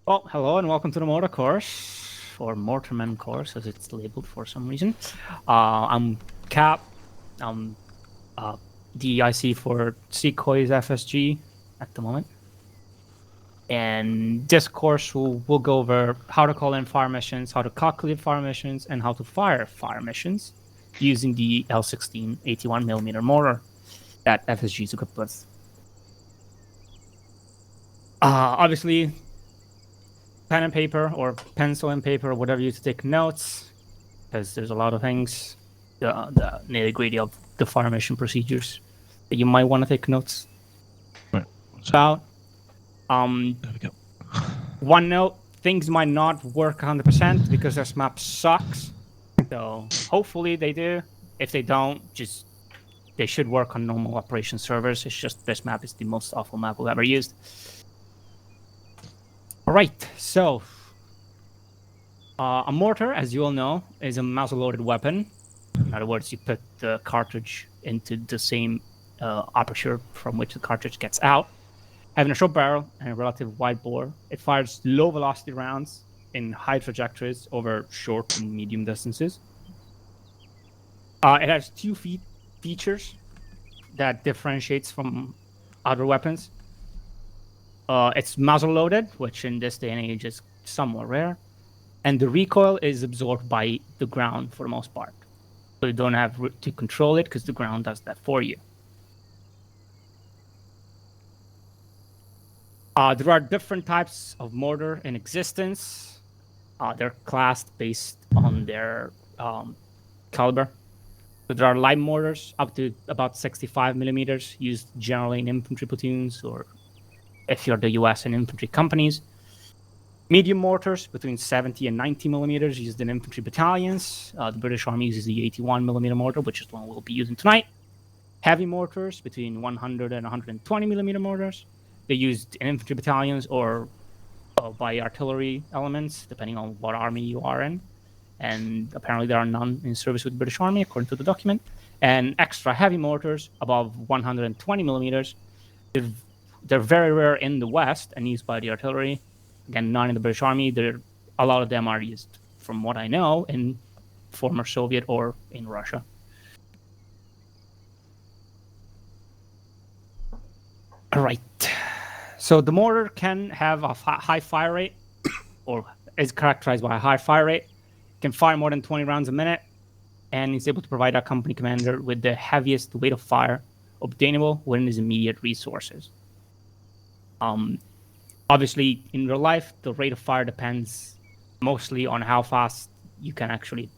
Well, hello and welcome to the Mortar course, or Mortarman course as it's labeled for some reason. I'm Cap. I'm DIC for Sequoia's FSG at the moment. And this course will go over how to call in fire missions, how to calculate fire missions, and how to fire missions using the L16 81mm mortar that FSG is equipped with. Obviously, pen and paper or pencil and paper, whatever you use to take notes, because there's a lot of things, the nitty-gritty of the fire mission procedures that you might want to take notes about. There we go. One note, things might not work 100% because this map sucks. So hopefully they do. If they don't, they should work on normal operation servers. It's just this map is the most awful map we've ever used. All right, so a mortar, as you all know, is a muzzle-loaded weapon. In other words, you put the cartridge into the same aperture from which the cartridge gets out. Having a short barrel and a relative wide bore, it fires low-velocity rounds in high trajectories over short and medium distances. It has two features that differentiates from other weapons. It's muzzle-loaded, which in this day and age is somewhat rare. And the recoil is absorbed by the ground for the most part. So you don't have to control it because the ground does that for you. There are different types of mortar in existence. They're classed based on their caliber. So there are light mortars up to about 65 millimeters, used generally in infantry platoons or if you're the US and infantry companies. Medium mortars between 70 and 90 millimeters used in infantry battalions. The British Army uses the 81mm mortar, which is the one we'll be using tonight. Heavy mortars between 100 and 120 millimeter mortars. They're used in infantry battalions or by artillery elements, depending on what army you are in. And apparently there are none in service with the British Army, according to the document. And extra heavy mortars above 120 millimeters. They're very rare in the West and used by the artillery. Again, none in the British Army. A lot of them are used, from what I know, in former Soviet or in Russia. All right. So the mortar can have a high fire rate, or is characterized by a high fire rate. It can fire more than 20 rounds a minute, and is able to provide our company commander with the heaviest weight of fire obtainable within his immediate resources. Obviously, in real life, the rate of fire depends mostly on how fast you can actually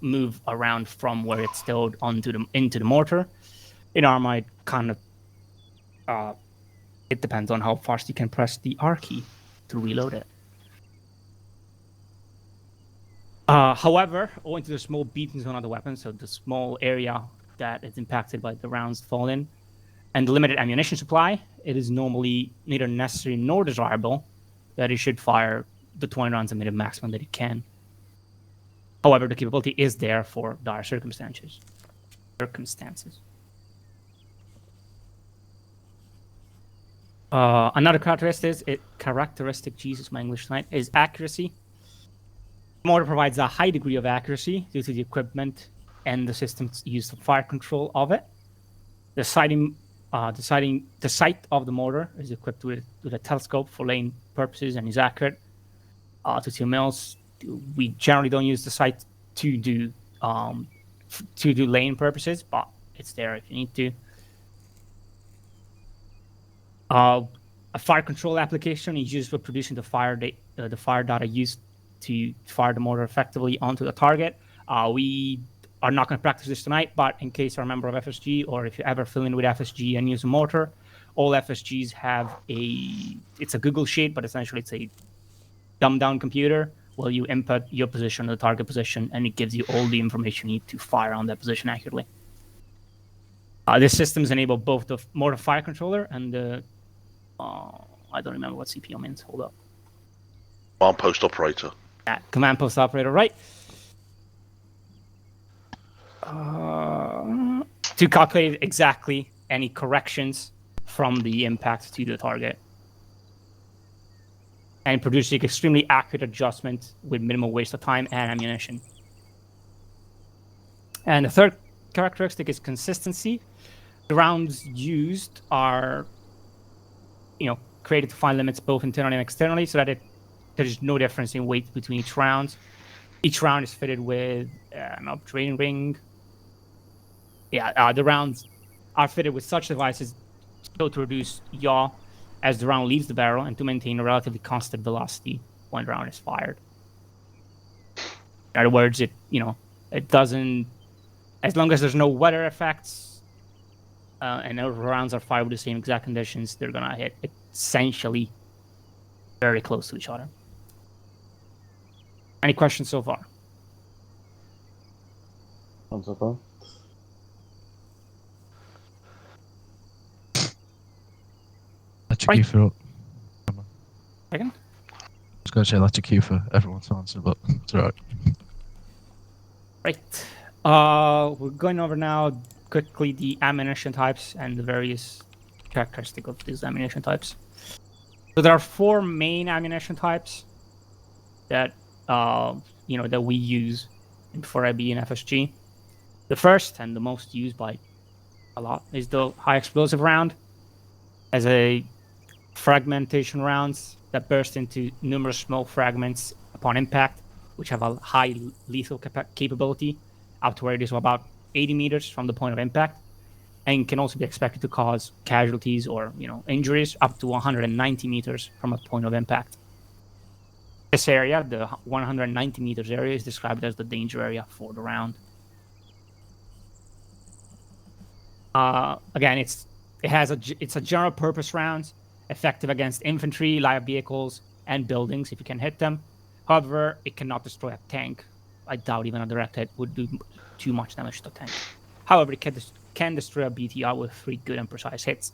move around from where it's stowed into the mortar. In ArmA, it depends on how fast you can press the R key to reload it. However, owing to the small beating zone of the weapon, so the small area that is impacted by the rounds fall in, and the limited ammunition supply, it is normally neither necessary nor desirable that it should fire the 20 rounds a minute maximum that it can. However, the capability is there for dire circumstances. Another characteristic, Jesus, my English tonight, is accuracy. The mortar provides a high degree of accuracy due to the equipment and the systems used for fire control of it. The sight of the mortar is equipped with a telescope for laying purposes and is accurate to 2 mils. We generally don't use the sight to do laying purposes, but it's there if you need to. A fire control application is used for producing the fire data used to fire the mortar effectively onto the target. We are not going to practice this tonight, but in case you're a member of FSG or if you ever fill in with FSG and use a mortar, all FSGs have it's a Google sheet, but essentially it's a dumbed down computer where you input your position, the target position, and it gives you all the information you need to fire on that position accurately. These systems enable both the mortar fire controller and the I don't remember what CPO means. Hold up. Command post operator. Yeah, command post operator, right? To calculate exactly any corrections from the impact to the target. and producing extremely accurate adjustment with minimal waste of time and ammunition. And the third characteristic is consistency. The rounds used are, created to find limits both internally and externally, so that there's no difference in weight between each round. Each round is fitted with an updrain ring. The rounds are fitted with such devices so to reduce yaw as the round leaves the barrel and to maintain a relatively constant velocity when the round is fired. In other words, it doesn't, as long as there's no weather effects and the rounds are fired with the same exact conditions, they're gonna hit essentially very close to each other. Any questions so far? None so far. Let your queue for up. Second? I was going to say let your queue for everyone to answer, but it's alright. Right. We're going over now quickly the ammunition types and the various characteristics of these ammunition types. So there are 4 main ammunition types that that we use for IB and FSG. The first and the most used by a lot is the high explosive round, as a fragmentation rounds that burst into numerous small fragments upon impact, which have a high lethal capability, up to a radius of about 80 meters from the point of impact, and can also be expected to cause casualties or injuries up to 190 meters from a point of impact. This area, the 190 meters area, is described as the danger area for the round. Again, it's a general purpose round, effective against infantry, light vehicles, and buildings if you can hit them. However, it cannot destroy a tank. I doubt even a direct hit would do too much damage to a tank. However, it can destroy a BTR with 3 good and precise hits.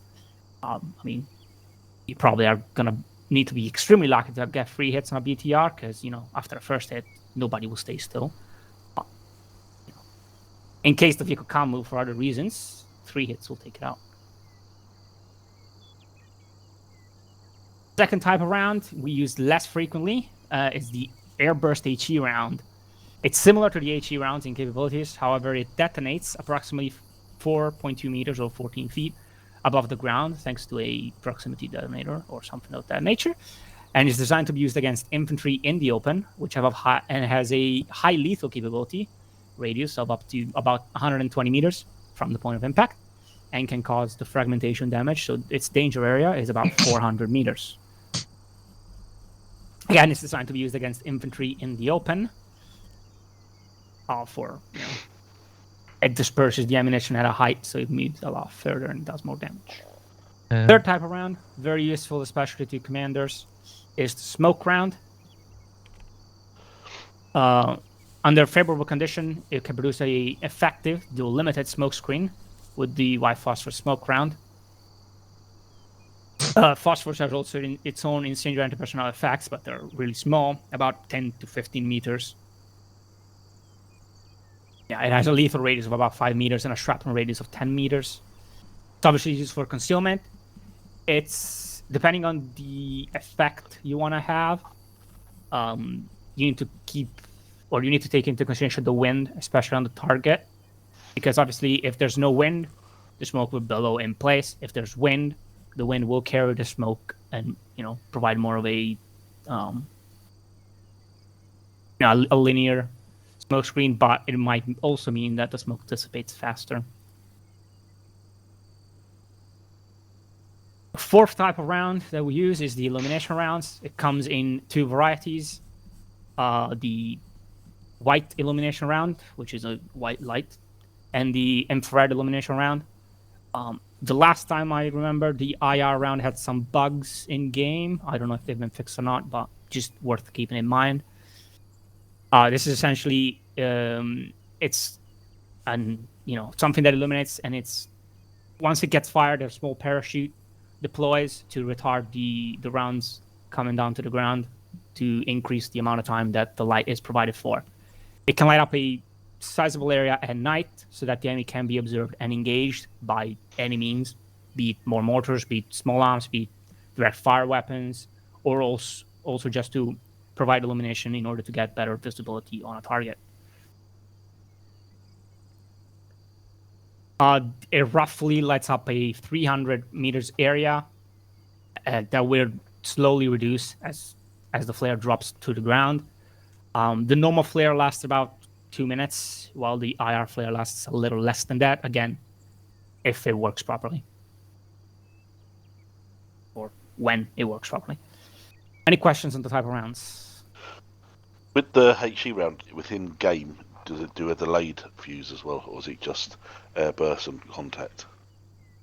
You probably are gonna need to be extremely lucky to get 3 hits on a BTR, because after the first hit, nobody will stay still. But, in case the vehicle can't move for other reasons, 3 hits will take it out. Second type of round we use less frequently is the airburst HE round. It's similar to the HE rounds in capabilities, however, it detonates approximately 4.2 meters or 14 feet above the ground thanks to a proximity detonator or something of that nature, and is designed to be used against infantry in the open, which has a high lethal capability, radius of up to about 120 meters from the point of impact, and can cause the fragmentation damage, so its danger area is about 400 meters. Again, it's designed to be used against infantry in the open. It disperses the ammunition at a height, so it moves a lot further and does more damage. Third type of round, very useful especially to commanders, is the smoke round. Under favorable condition, it can produce a effective dual limited smoke screen with the white phosphorus smoke round. Phosphorus has also its own incendiary anti-personnel effects, but they're really small, about 10 to 15 meters. Yeah, it has a lethal radius of about 5 meters and a shrapnel radius of 10 meters. It's obviously used for concealment. It's depending on the effect you want to have. You need to take into consideration the wind, especially on the target, because obviously if there's no wind, the smoke will billow in place. If there's wind, the wind will carry the smoke and provide more of a linear smoke screen, but it might also mean that the smoke dissipates faster. The fourth type of round that we use is the illumination rounds. It comes in 2 varieties. The white illumination round, which is a white light, and the infrared illumination round. The last time I remember, the IR round had some bugs in game. I don't know if they've been fixed or not, but just worth keeping in mind. This is essentially it's something that illuminates, and it's once it gets fired, a small parachute deploys to retard the rounds coming down to the ground to increase the amount of time that the light is provided for. It can light up a sizable area at night so that the enemy can be observed and engaged by any means, be it more mortars, be it small arms, be it direct fire weapons, or also also just to provide illumination in order to get better visibility on a target. It roughly lights up a 300 meters area that will slowly reduce as the flare drops to the ground. The normal flare lasts about 2 minutes, while the IR flare lasts a little less than that. Again, if it works properly, or when it works properly. Any questions on the type of rounds? With the HE round within game, does it do a delayed fuse as well, or is it just burst and contact?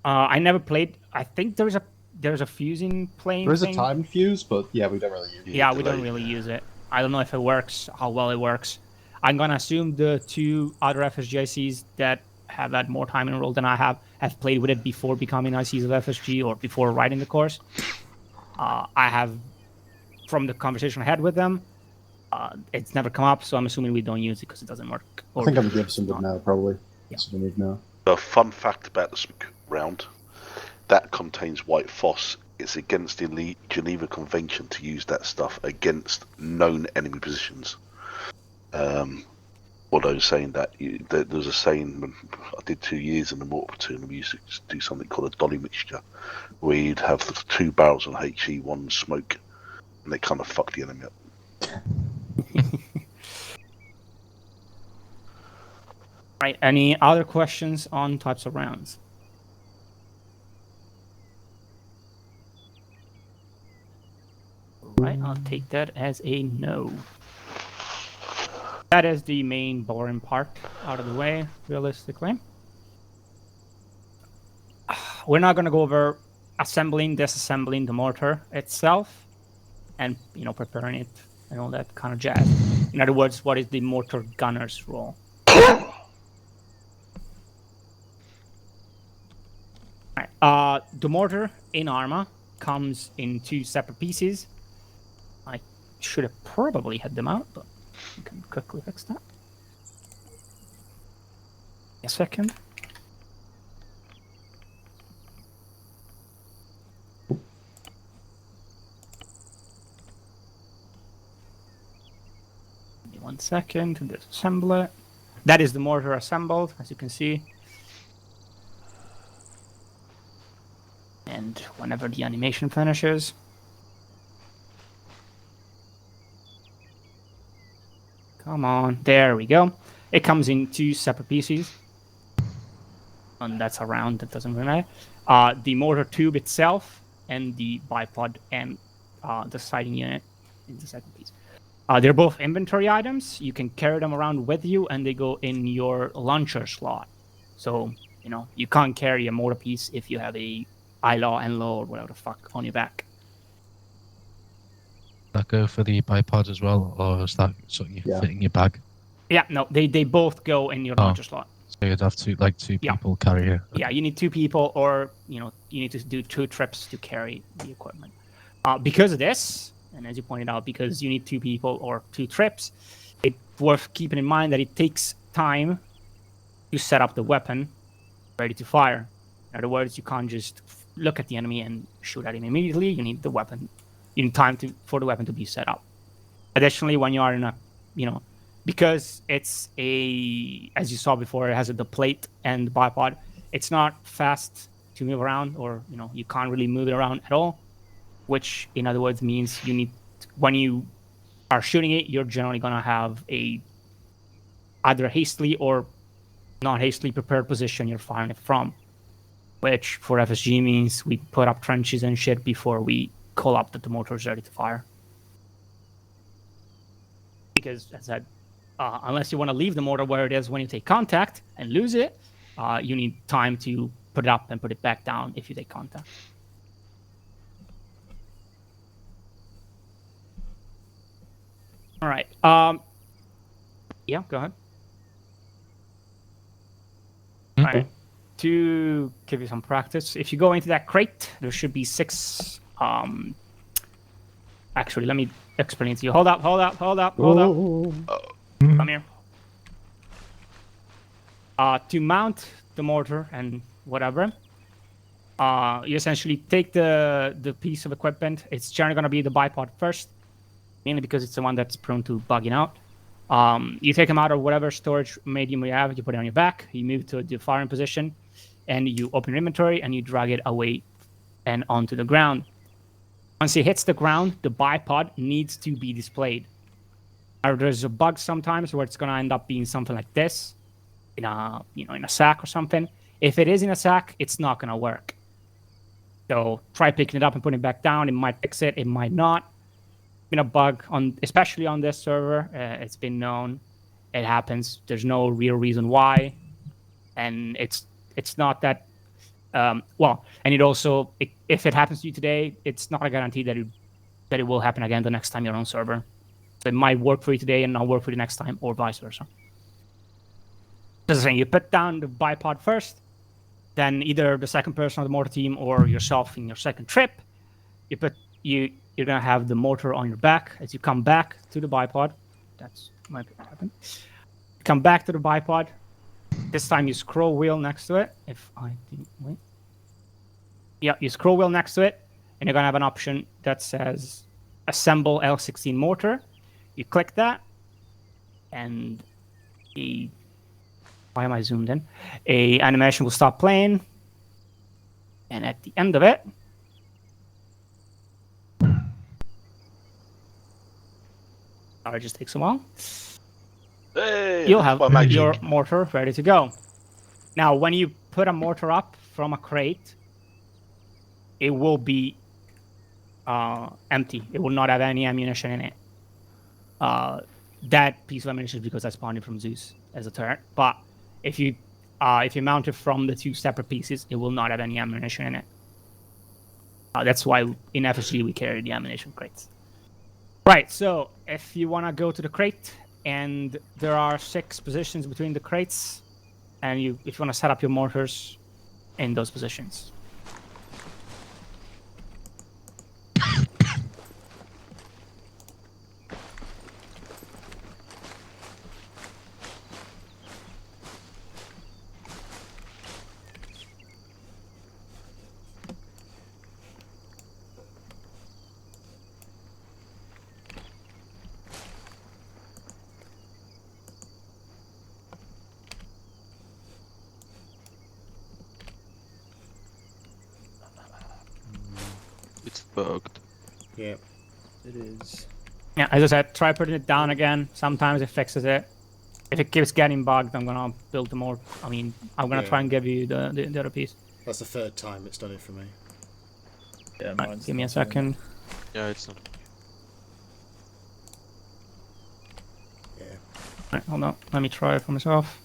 I never played. I think there's a fusing plane. There is a thing. time fuse, but yeah, we don't really use it. Yeah, we don't really use it. I don't know if it works, how well it works. I'm gonna assume the two other FSGICs that have had more time enrolled than I have played with it before becoming ICs of FSG or before writing the course. I have, from the conversation I had with them, it's never come up, so I'm assuming we don't use it because it doesn't work. I think I'm gonna give some would know, probably. Yeah. That's what we need now. A fun fact about the smoke round, that contains white phos. It's against the Geneva Convention to use that stuff against known enemy positions. What I was saying that there's a saying when I did 2 years in the Mortar platoon, we used to do something called a dolly mixture, where you'd have the 2 barrels on HE, one smoke, and they kind of fuck the enemy up. Right. Any other questions on types of rounds? Right. I'll take that as a no. That is the main boring part out of the way, realistically. We're not going to go over assembling, disassembling the mortar itself, and preparing it and all that kind of jazz. In other words, what is the mortar gunner's role? Right. The mortar in ArmA comes in 2 separate pieces. I should have probably had them out, but you can quickly fix that. A second. Give me 1 second to disassemble it. That is the mortar assembled, as you can see. And whenever the animation finishes, come on, there we go. It comes in 2 separate pieces, and that's a round, that doesn't really matter. The mortar tube itself and the bipod and the sighting unit in the second piece. They're both inventory items. You can carry them around with you, and they go in your launcher slot. So, you can't carry a mortar piece if you have a ILAW, NLAW, or whatever the fuck on your back. That go for the bipod as well, or is that something you fit in your bag? Yeah, no, they both go in your launcher slot. So you'd have two people carry it. Yeah, you need 2 people, or you need to do 2 trips to carry the equipment. Because of this, and as you pointed out, because you need 2 people or 2 trips, it's worth keeping in mind that it takes time to set up the weapon ready to fire. In other words, you can't just look at the enemy and shoot at him immediately. You need the weapon. You need time for the weapon to be set up. Additionally, when you are in a, because it's as you saw before, it has the plate and the bipod, it's not fast to move around, or, you can't really move it around at all, which, in other words, means when you are shooting it, you're generally going to have either a hastily or not hastily prepared position you're firing it from, which for FSG means we put up trenches and shit before we call up that the mortar is ready to fire. Because, as I said, unless you want to leave the mortar where it is when you take contact and lose it, you need time to put it up and put it back down if you take contact. All right. Yeah, go ahead. All right. To give you some practice, if you go into that crate, there should be 6. Actually, let me explain it to you. Hold up. Come here. To mount the mortar and whatever, you essentially take the piece of equipment. It's generally going to be the bipod first. mainly because it's the one that's prone to bugging out. You take them out of whatever storage medium you have, you put it on your back, you move to the firing position, and you open your inventory and you drag it away and onto the ground. Once it hits the ground, the bipod needs to be displayed. Now, there's a bug sometimes where it's going to end up being something like this in a sack or something. If it is in a sack, it's not going to work. So try picking it up and putting it back down. It might fix it. It might not. Been a bug especially on this server. It's been known. It happens. There's no real reason why, and it's not that. And it also, if it happens to you today, it's not a guarantee that it will happen again the next time you're on server. So it might work for you today and not work for you next time, or vice versa. Just saying, you put down the bipod first, then either the second person on the mortar team or yourself in your second trip, you're gonna have the mortar on your back as you come back to the bipod. That's might happen. Come back to the bipod. This time you scroll wheel next to it. If I didn't wait. Yeah, you scroll wheel next to it, and you're gonna have an option that says assemble L16 mortar. You click that, and why am I zoomed in? A animation will stop playing, and at the end of it, it just takes a while. Hey, You'll have my magic. your mortar ready to go. Now, when you put a mortar up from a crate, it will be empty. It will not have any ammunition in it. That piece of ammunition is because I spawned it from Zeus as a turret. But if you mount it from the two separate pieces, it will not have any ammunition in it. That's why in FSG we carry the ammunition crates. Right, so if you want to go to the crate, and there are 6 positions between the crates, and if you want to set up your mortars in those positions. It's bugged. Yeah, it is. Yeah, as I said, try putting it down again. Sometimes it fixes it. If it keeps getting bugged, I'm gonna build more. I'm gonna try and give you the other piece. That's the third time it's done it for me. Yeah, Right, give me a second. Yeah, it's not. Yeah. Right, hold on. Let me try it for myself.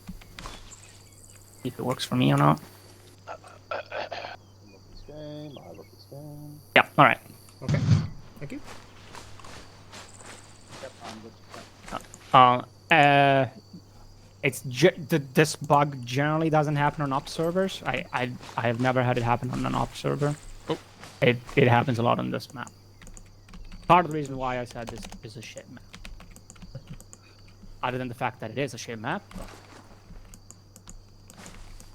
See if it works for me or not. I love this game. I love this game. Yeah, alright. Okay. Thank you. Yep, I'm good. This bug generally doesn't happen on op servers. I have never had it happen on an op server. Oh. It happens a lot on this map. Part of the reason why I said this is a shit map. Other than the fact that it is a shit map. But...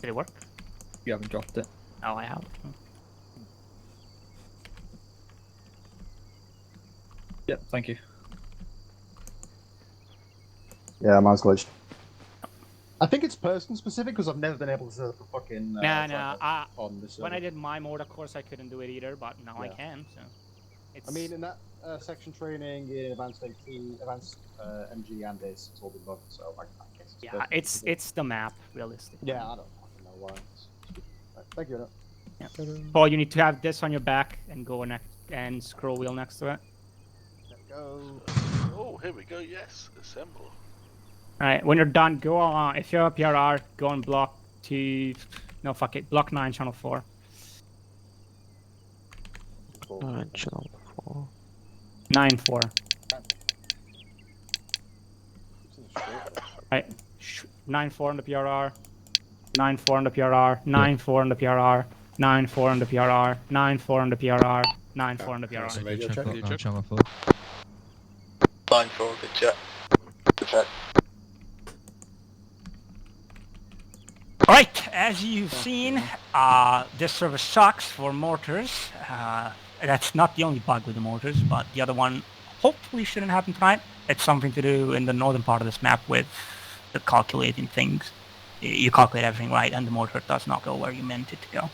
Did it work? You haven't dropped it. Oh, I have. Yep, thank you. Yeah, mine's glitched. I think it's person specific because I've never been able to set up a fucking. On this. When I did my mortar course, I couldn't do it either, but now I Yeah. can. So, it's... I mean, in that section training in advanced MG and this, it's all been bugged. So I guess. yeah, person it's specific. the map, realistically. Yeah, I don't fucking know why. Right, thank you. Yeah. Paul, you need to have this on your back and go next and scroll wheel next to it. There we go. Oh, here we go. Yes, assemble. Alright, when you're done, go on. If you're a PRR, go on block 2. No, fuck it. Block 9, channel 4. Channel 4. 9-4. Right. 9-4 on the PRR. 9-4 on the PRR. 9-4 on the PRR. 9-4 on the PRR. 9-4 on the PRR. 9-4 on the That's a PRR. radio Check check. block you 9, check? channel 4. Line 4, good check. Good check. Alright, as you've seen, this server sucks for mortars. That's not the only bug with the mortars, but the other one hopefully shouldn't happen tonight. It's something to do in the northern part of this map with the calculating things. You calculate everything right, and the mortar does not go where you meant it to go.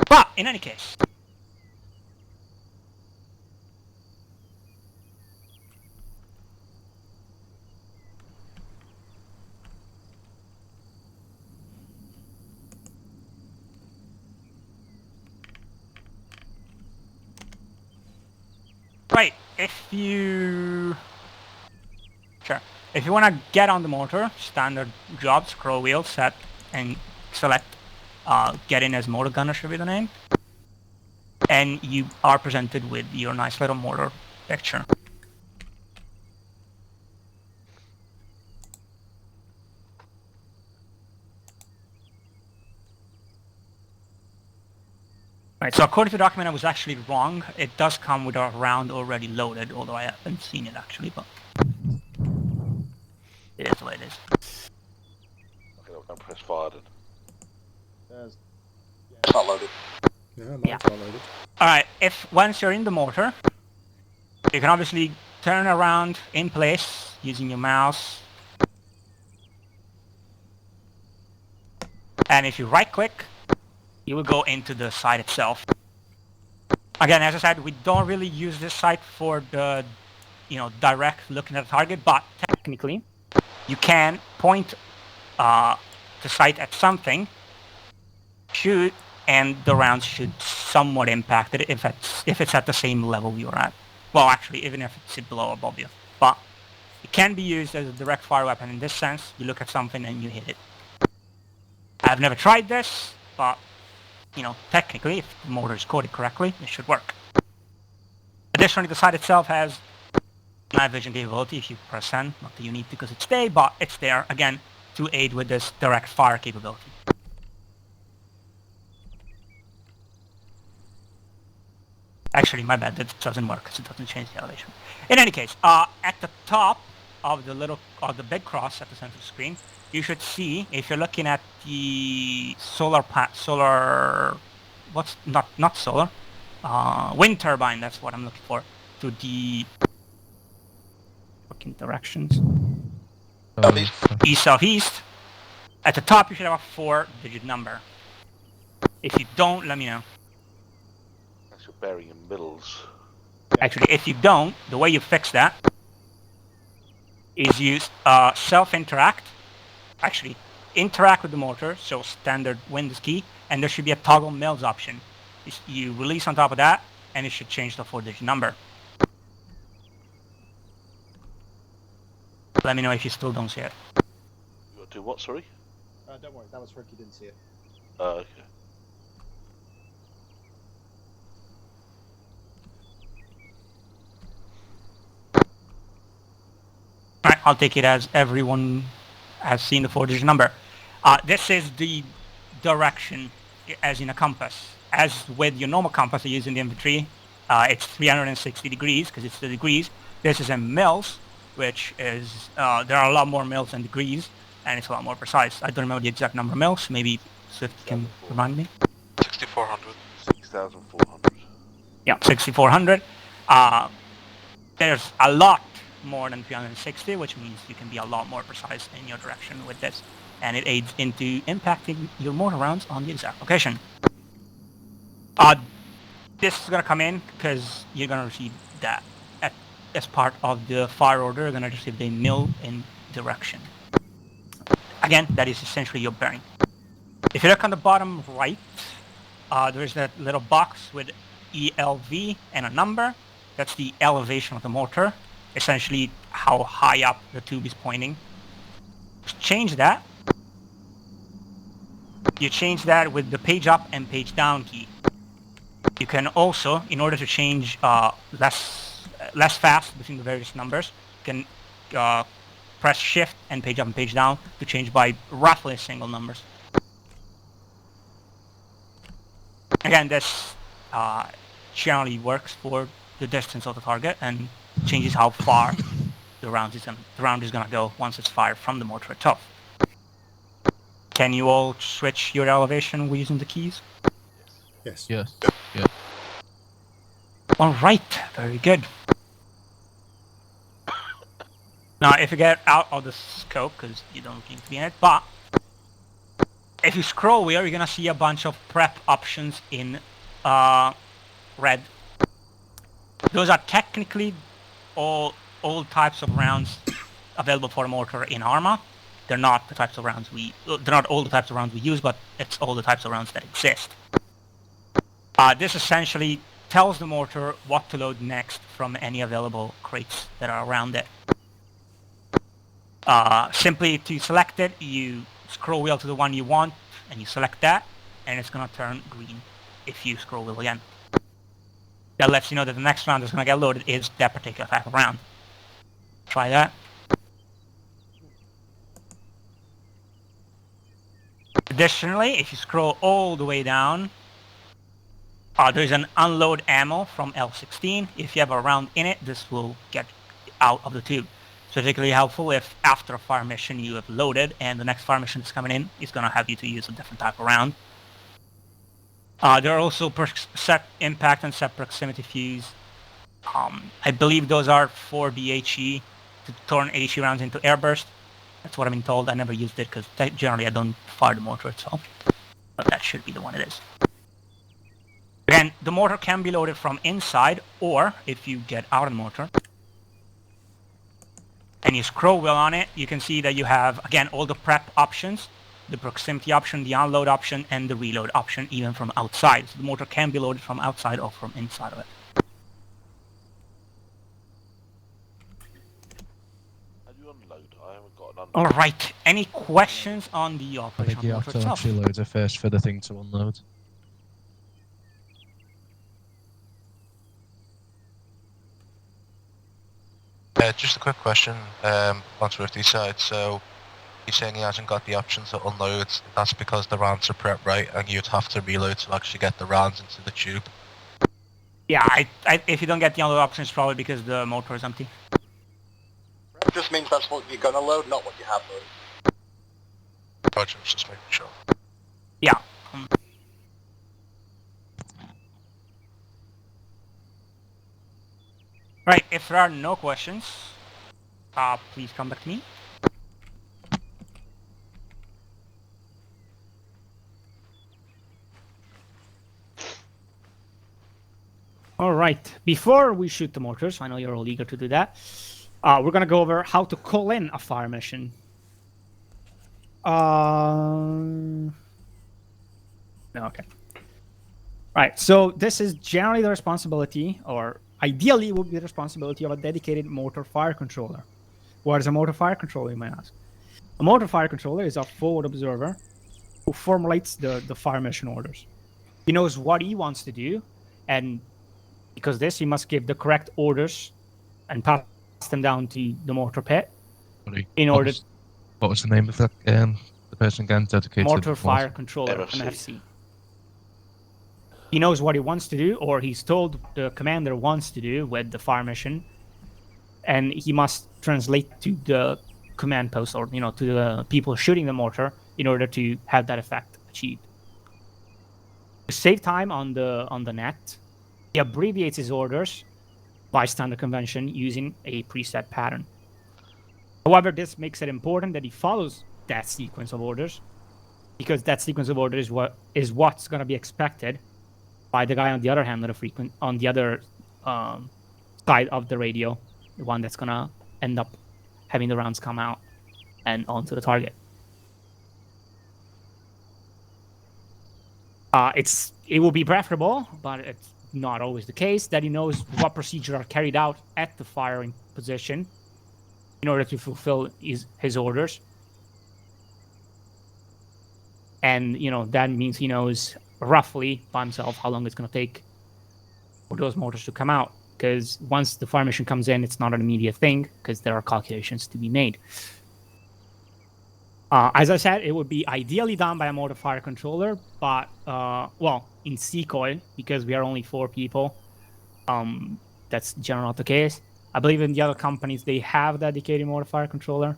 But in any case, right, if you want to get on the mortar, standard job, scroll wheel, set, and select get in as mortar gunner should be the name. And you are presented with your nice little mortar picture. Right, so according to the document, I was actually wrong. It does come with a round already loaded, although I haven't seen it actually, but it is the way it is. Okay, don't press fire then. It's not loaded. No, mine's Yeah. not loaded. Alright, if once you're in the mortar, you can obviously turn around in place using your mouse. And if you right click, you will go into the site itself. Again, as I said, we don't really use this site for the, direct looking at the target, but technically, you can point the sight at something, shoot, and the rounds should somewhat impact it if it's at the same level you're at. Well, actually, even if it's below or above you. But it can be used as a direct fire weapon in this sense. You look at something and you hit it. I've never tried this, but technically, if the mortar is coded correctly, it should work. Additionally, the site itself has night vision capability if you press N. Not that you need because it's day, but it's there, again, to aid with this direct fire capability. Actually, my bad, that doesn't work because it doesn't change the elevation. In any case, at the top of the big cross at the center of the screen, you should see, if you're looking at the wind turbine, that's what I'm looking for, to the fucking directions. East, southeast. At the top, you should have a 4-digit number. If you don't, let me know. That's your bearing in middles. Actually, if you don't, the way you fix that is use self-interact. Actually, interact with the mortar, so standard Windows key, and there should be a toggle mills option. You release on top of that, and it should change the 4-digit number. Let me know if you still don't see it. You want to do what, sorry? Don't worry, that was for if you didn't see it. Okay. Alright, I'll take it as everyone has seen the 4-digit number. This is the direction as in a compass. As with your normal compass you use in the infantry, it's 360 degrees because it's the degrees. This is in mils, which is, there are a lot more mils than degrees, and it's a lot more precise. I don't remember the exact number of mils, maybe Swift can remind me. 6400. 6,400. Yeah, 6400. There's a lot more than 360, which means you can be a lot more precise in your direction with this, and it aids into impacting your mortar rounds on the exact location. This is gonna come in because you're gonna receive that as part of the fire order. You're gonna receive the mill in direction. Again, that is essentially your bearing. If you look on the bottom right, there's that little box with ELV and a number. That's the elevation of the mortar, essentially how high up the tube is pointing. To change that, you change that with the page up and page down key. You can also, in order to change less fast between the various numbers, you can press shift and page up and page down to change by roughly single numbers. Again, this generally works for the distance of the target and changes how far the round is gonna go once it's fired from the mortar itself. Can you all switch your elevation using the keys? Yes. Yes. Yeah. All right, very good. Now, if you get out of the scope, because you don't need to be in it, but if you scroll wheel, you're gonna see a bunch of prep options in red. Those are technically all types of rounds available for a mortar in ArmA. They're not the types of rounds they're not all the types of rounds we use, but it's all the types of rounds that exist. This essentially tells the mortar what to load next from any available crates that are around it. Simply to select it, you scroll wheel to the one you want, and you select that, and it's gonna turn green if you scroll wheel again. That lets you know that the next round that's gonna get loaded is that particular type of round. Try that. Additionally, if you scroll all the way down, there's an unload ammo from L16. If you have a round in it, this will get out of the tube. It's particularly helpful if after a fire mission you have loaded and the next fire mission that's coming in is going to have you to use a different type of round. There are also set impact and set proximity fuse. I believe those are for BHE to turn HE rounds into airburst. That's what I've been told. I never used it because generally I don't fire the mortar itself. But that should be the one it is. Again, the mortar can be loaded from inside, or if you get out of the mortar and you scroll wheel on it, you can see that you have, again, all the prep options, the proximity option, the unload option, and the reload option, even from outside. So the mortar can be loaded from outside or from inside of it. All right. Any questions on the I operation think of you the have mortar to itself? actually load it first for the thing to unload. Just a quick question on Swifty's side. So he's saying he hasn't got the option to unload. That's because the rounds are prep, right? And you'd have to reload to actually get the rounds into the tube. Yeah, if you don't get the unload option, it's probably because the motor is empty. It just means that's what you're gonna load, not what you have loaded. Roger, just making sure. Yeah. Right, if there are no questions, please come back to me. All right, before we shoot the mortars, I know you're all eager to do that, we're gonna go over how to call in a fire mission. Okay. Right, so this is generally the responsibility, or ideally would be the responsibility of a dedicated mortar fire controller. What is a mortar fire controller, you might ask? A mortar fire controller is a forward observer who formulates the fire mission orders. He knows what he wants to do, and because this, he must give the correct orders and pass them down to the mortar pit in order. What was the name of that? The person again dedicated. Mortar fire controller, MFC. He knows what he wants to do, or he's told the commander wants to do with the fire mission, and he must translate to the command post, or to the people shooting the mortar, in order to have that effect achieved. To save time on the net, he abbreviates his orders by standard convention using a preset pattern. However, this makes it important that he follows that sequence of orders, because that sequence of orders is what's going to be expected by the guy on the other hand of the on the other side of the radio, the one that's going to end up having the rounds come out and onto the target. It will be preferable, but it's not always the case, that he knows what procedures are carried out at the firing position in order to fulfill his orders. And, that means he knows roughly by himself how long it's going to take for those mortars to come out. Because once the fire mission comes in, it's not an immediate thing, because there are calculations to be made. As I said, it would be ideally done by a mortar fire controller, but, in Seacoil, because we are only 4 people, that's generally not the case. I believe in the other companies, they have dedicated mortar fire controller.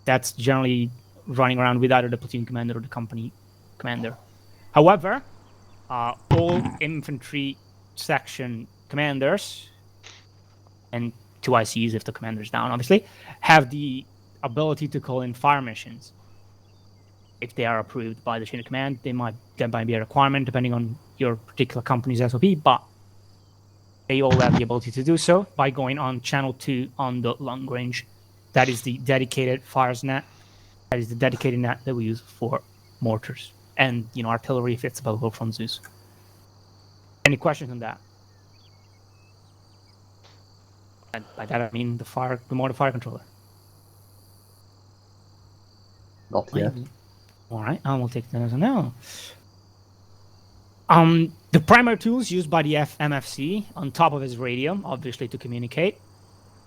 That's generally running around with either the platoon commander or the company commander. However, all infantry section commanders, and 2 ICs if the commander's down, obviously, have the ability to call in fire missions. If they are approved by the chain of command, there might be a requirement depending on your particular company's SOP, but they all have the ability to do so by going on channel 2 on the long range. That is the dedicated fires net. That is the dedicated net that we use for mortars and artillery if it's available from Zeus. Any questions on that? And by that I mean the mortar fire controller. Not yet. All right, I will take that as a no. The primary tools used by the MFC on top of his radio, obviously to communicate,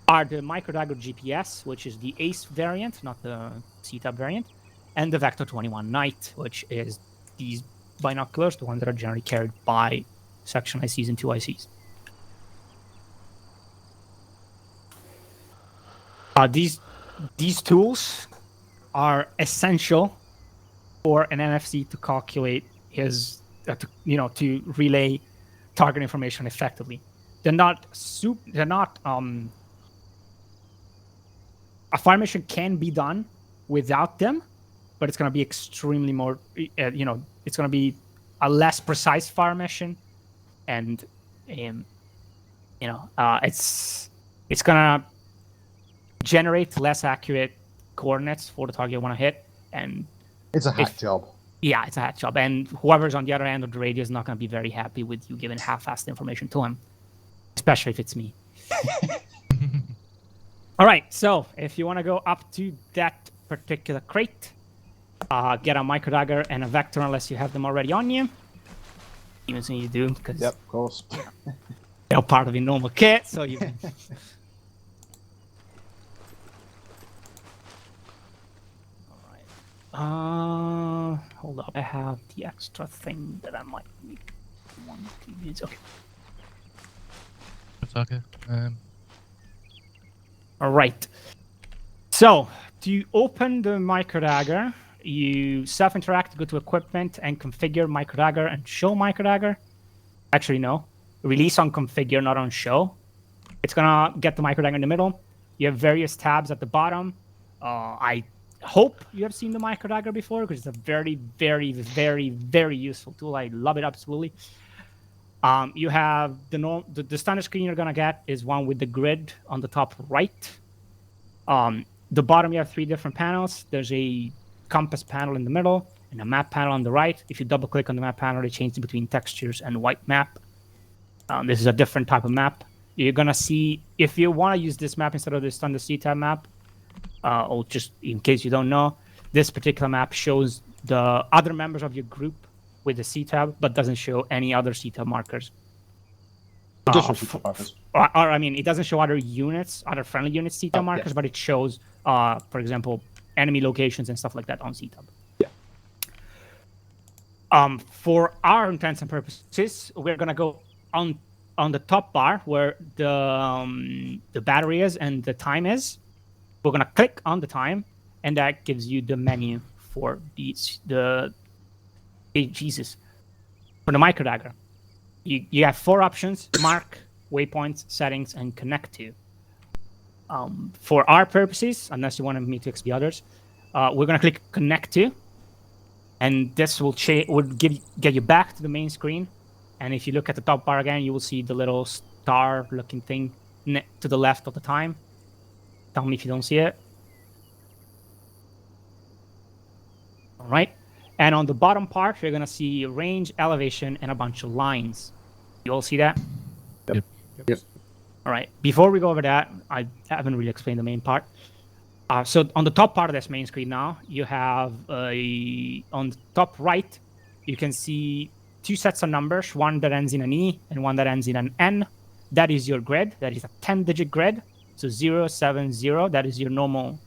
are the Microdagger GPS, which is the ACE variant, not the CTAB variant, and the Vector 21 Night, which is these binoculars, the ones that are generally carried by section ICs and 2 ICs. These tools are essential for an NFC to calculate his, to relay target information effectively. They're not. A fire mission can be done without them, but it's going to be extremely more. It's going to be a less precise fire mission, and it's going to generate less accurate coordinates for the target you want to hit, and it's a hack job. Yeah, it's a hack job, and whoever's on the other end of the radio is not going to be very happy with you giving half-assed information to him, especially if it's me. All right, so if you want to go up to that particular crate, get a Microdagger and a Vector unless you have them already on you. Even so you do, because yep, of course. They're part of your normal kit, so you. Hold up. I have the extra thing that I might want to use. Okay. It's okay. All right. So to open the Microdagger, you self-interact, go to equipment, and configure Microdagger and show Microdagger. Actually, no. Release on configure, not on show. It's gonna get the Microdagger in the middle. You have various tabs at the bottom. I hope you have seen the Microdagger before because it's a very, very, very, very useful tool. I love it absolutely. You have the standard screen you're gonna get is one with the grid on the top right. The bottom you have 3 different panels. There's a compass panel in the middle and a map panel on the right. If you double click on the map panel, it changes between textures and white map. This is a different type of map. You're gonna see if you want to use this map instead of the standard CTAB map. Or just in case you don't know, this particular map shows the other members of your group with the CTAB, but doesn't show any other CTAB markers. It doesn't show other units, other friendly units CTAB markers, but it shows, for example, enemy locations and stuff like that on CTAB. Yeah. For our intents and purposes, we're gonna go on the top bar where the battery is and the time is. We're gonna click on the time, and that gives you the menu for for the Microdagger. You have 4 options: mark, waypoints, settings, and connect to. For our purposes, unless you wanted me to explain the others, we're gonna click connect to, and this will get you back to the main screen. And if you look at the top bar again, you will see the little star-looking thing to the left of the time. Tell me if you don't see it. All right. And on the bottom part, you're going to see range, elevation, and a bunch of lines. You all see that? Yep. All right. Before we go over that, I haven't really explained the main part. So on the top part of this main screen now, you have on the top right, you can see 2 sets of numbers, one that ends in an E and one that ends in an N. That is your grid. That is a 10-digit grid. So 070, that is your normal.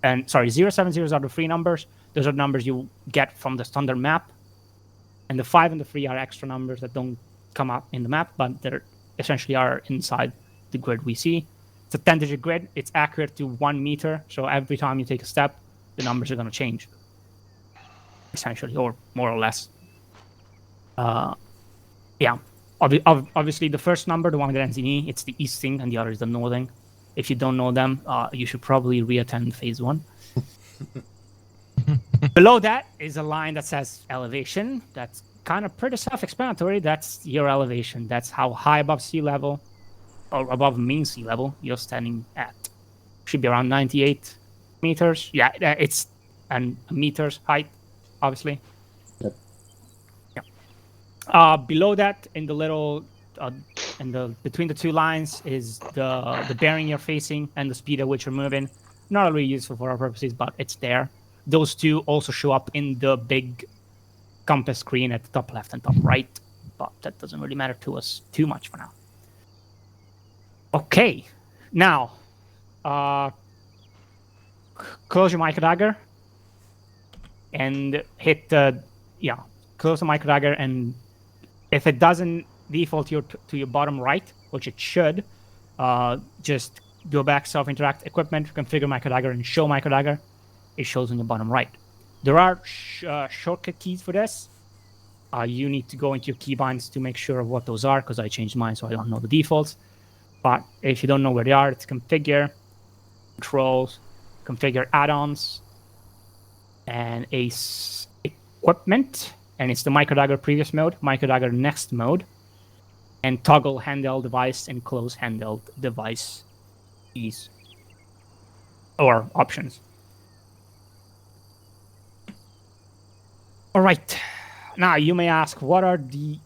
And 070s are the 3 numbers. Those are numbers you get from the standard map. And the 5 and the 3 are extra numbers that don't come up in the map, but they essentially are inside the grid we see. It's a 10-digit grid. It's accurate to 1 meter. So every time you take a step, the numbers are going to change. Essentially, or more or less. Yeah. Obviously, the first number, the one that ends in E, it's the easting, and the other is the northing. If you don't know them, you should probably re-attend phase 1. Below that is a line that says elevation. That's kind of pretty self-explanatory. That's your elevation. That's how high above sea level, or above mean sea level, you're standing at. Should be around 98 meters. Yeah, it's a meter's height, obviously. Yep. Yeah. Below that, in the little, between the two lines is the bearing you're facing and the speed at which you're moving. Not really useful for our purposes, but it's there. Those two also show up in the big compass screen at the top left and top right, but that doesn't really matter to us too much for now. Okay, now, close your micro dagger and hit the, close the micro dagger, and if it doesn't default to your bottom right, which it should, just go back, self-interact, equipment, configure micro dagger, and show micro dagger. It shows on your bottom right. There are shortcut keys for this. You need to go into your keybinds to make sure of what those are, because I changed mine, so I don't know the defaults. But if you don't know where they are, it's configure, controls, configure add-ons, and equipment, and it's the micro dagger previous mode, micro dagger next mode, and toggle handheld device and close handheld device keys or options. All right. Now, you may ask, what are the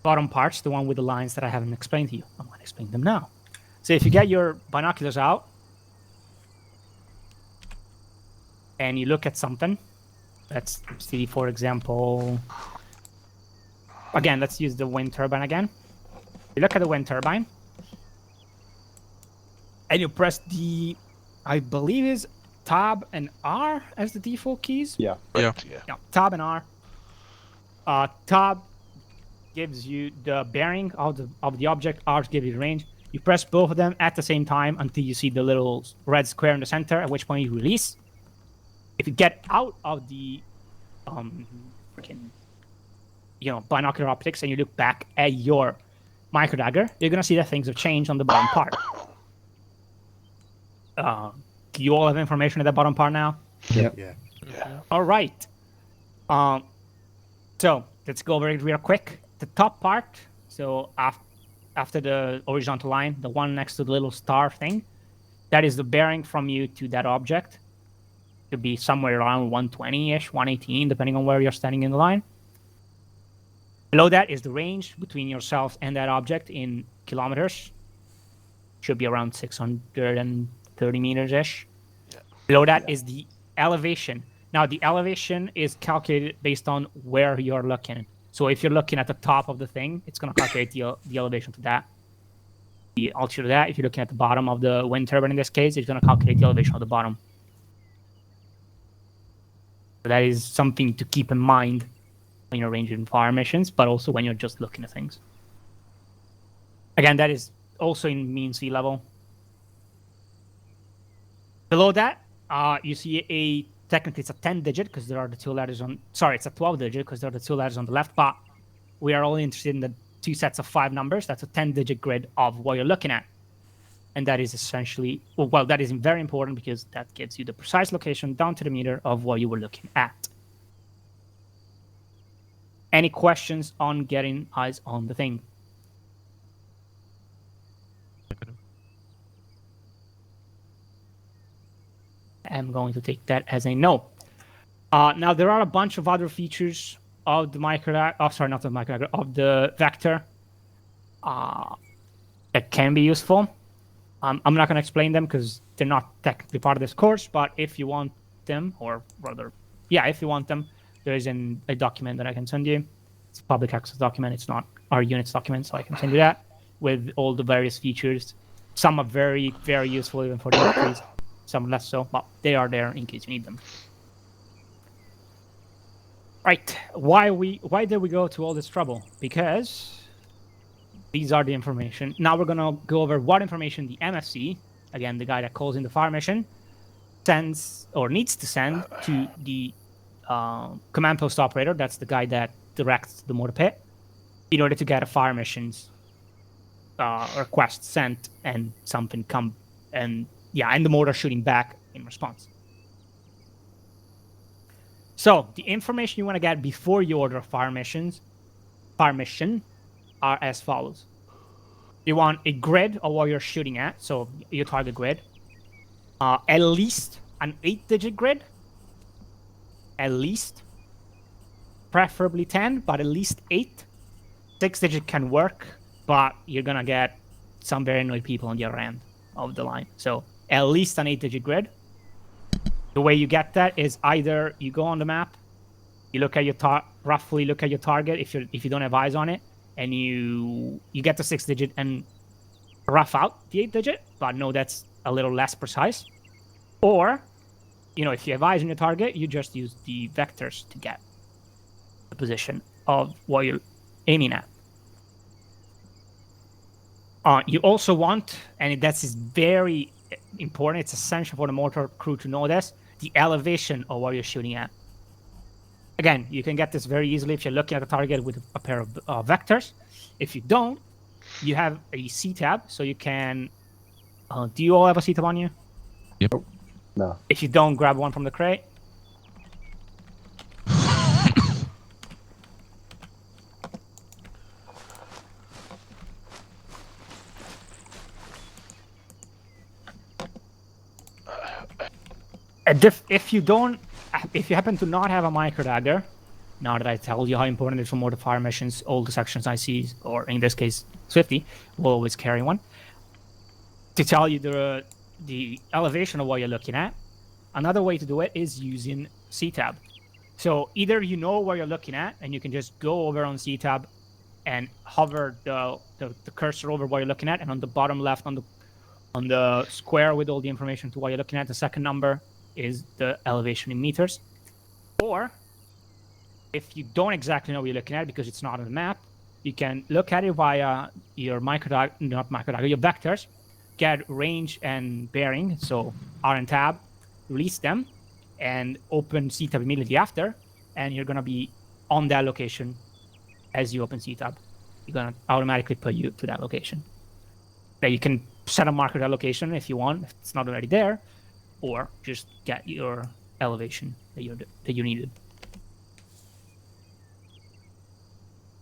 bottom parts, the one with the lines that I haven't explained to you? I'm going to explain them now. So if you get your binoculars out and you look at something, let's see, for example, again, let's use the wind turbine again. You look at the wind turbine and you press the, I believe is Tab and R as the default keys. Yeah. Tab and R. Tab gives you the bearing of the object. R gives you the range. You press both of them at the same time until you see the little red square in the center, at which point you release. If you get out of the binocular optics and you look back at your micro dagger, you're gonna see that things have changed on the bottom part. You all have information at the bottom part now? Yep. Yeah. All right. So let's go over it real quick. The top part, so after the horizontal line, the one next to the little star thing, that is the bearing from you to that object. Could be somewhere around 120-ish, 118, depending on where you're standing in the line. Below that is the range between yourself and that object in kilometers. Should be around 630 meters-ish. Yeah. Below that is the elevation. Now, the elevation is calculated based on where you're looking. So if you're looking at the top of the thing, it's going to calculate the elevation to that. The altitude of that, if you're looking at the bottom of the wind turbine in this case, it's going to calculate the elevation of the bottom. So that is something to keep in mind when you're arranging fire missions, but also when you're just looking at things. Again, that is also in mean sea level. Below that, you see technically it's a 10-digit because there are the two letters on... Sorry, it's a 12-digit because there are the two letters on the left, but we are only interested in the two sets of 5 numbers. That's a 10-digit grid of what you're looking at. And that is essentially... Well, that is very important because that gives you the precise location down to the meter of what you were looking at. Any questions on getting eyes on the thing? I'm going to take that as a no. Now, there are a bunch of other features of the of the vector that can be useful. I'm not going to explain them because they're not technically part of this course, but if you want them, or rather, if you want them, there is a document that I can send you. It's a public access document. It's not our unit's document, so I can send you that with all the various features. Some are very, very useful even for the countries. Some less so, but they are there in case you need them. Right, why did we go to all this trouble? Because these are the information. Now we're gonna go over what information the MFC, again the guy that calls in the fire mission, sends or needs to send to the command post operator. That's the guy that directs the mortar pit. in order to get a fire missions request sent and something come and the mortar shooting back in response. So the information you want to get before you order a fire mission are as follows. You want a grid of what you're shooting at, so your target grid. At least an 8-digit grid. At least. Preferably 10, but at least 8. 6-digit can work, but you're going to get some very annoyed people on the other end of the line. So at least an 8-digit grid. The way you get that is either you go on the map, you look at your roughly look at your target if you don't have eyes on it, and you get the 6-digit and rough out the 8-digit, but no, that's a little less precise. Or, if you have eyes on your target, you just use the vectors to get the position of what you're aiming at. You also want, and that's very important, it's essential for the mortar crew to know this, the elevation of what you're shooting at. Again, you can get this very easily if you're looking at a target with a pair of vectors. If you don't, you have a C-tab, so you can... do you all have a C-tab on you? Yep. No. If you don't, grab one from the crate. If you happen to not have a micro dagger, now that I tell you how important it is for mortar fire missions, all the sections I see, or in this case, Swifty, will always carry one. To tell you the elevation of what you're looking at, another way to do it is using C-tab. So either you know where you're looking at, and you can just go over on C-tab and hover the cursor over what you're looking at, and on the bottom left on the square with all the information to what you're looking at, the second number is the elevation in meters. Or if you don't exactly know what you're looking at because it's not on the map, you can look at it via your your vectors, get range and bearing, so R and tab, release them, and open C-tab immediately after, and you're going to be on that location as you open C-tab. You're going to automatically put you to that location. Now you can set a marker that location if you want, if it's not already there, or just get your elevation that you needed.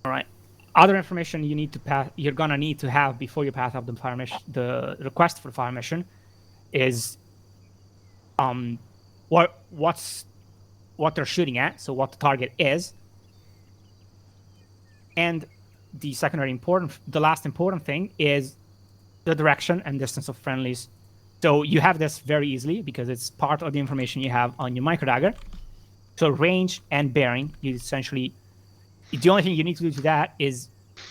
All right. Other information you're gonna need to have before you pass up the fire mission, the request for the fire mission, is what they're shooting at, so what the target is, and the last important thing is the direction and distance of friendlies. So you have this very easily because it's part of the information you have on your micro dagger. So range and bearing, you essentially, the only thing you need to do to that is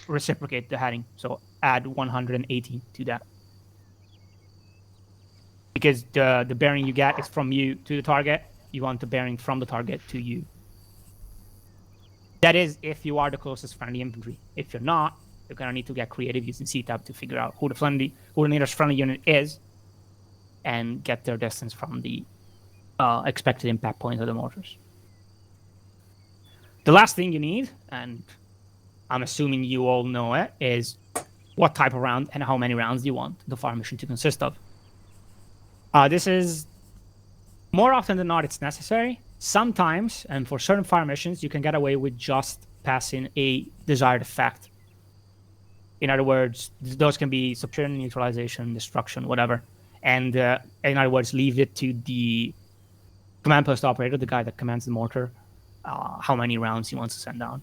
reciprocate the heading. So add 180 to that. Because the bearing you get is from you to the target. You want the bearing from the target to you. That is if you are the closest friendly infantry. If you're not, you're going to need to get creative using C-tab to figure out who the nearest friendly unit is and get their distance from the expected impact point of the mortars. The last thing you need, and I'm assuming you all know it, is what type of round and how many rounds you want the fire mission to consist of. This is, more often than not, it's necessary. Sometimes, and for certain fire missions, you can get away with just passing a desired effect. In other words, those can be suppression, neutralization, destruction, whatever. And in other words, leave it to the command post operator, the guy that commands the mortar, how many rounds he wants to send down.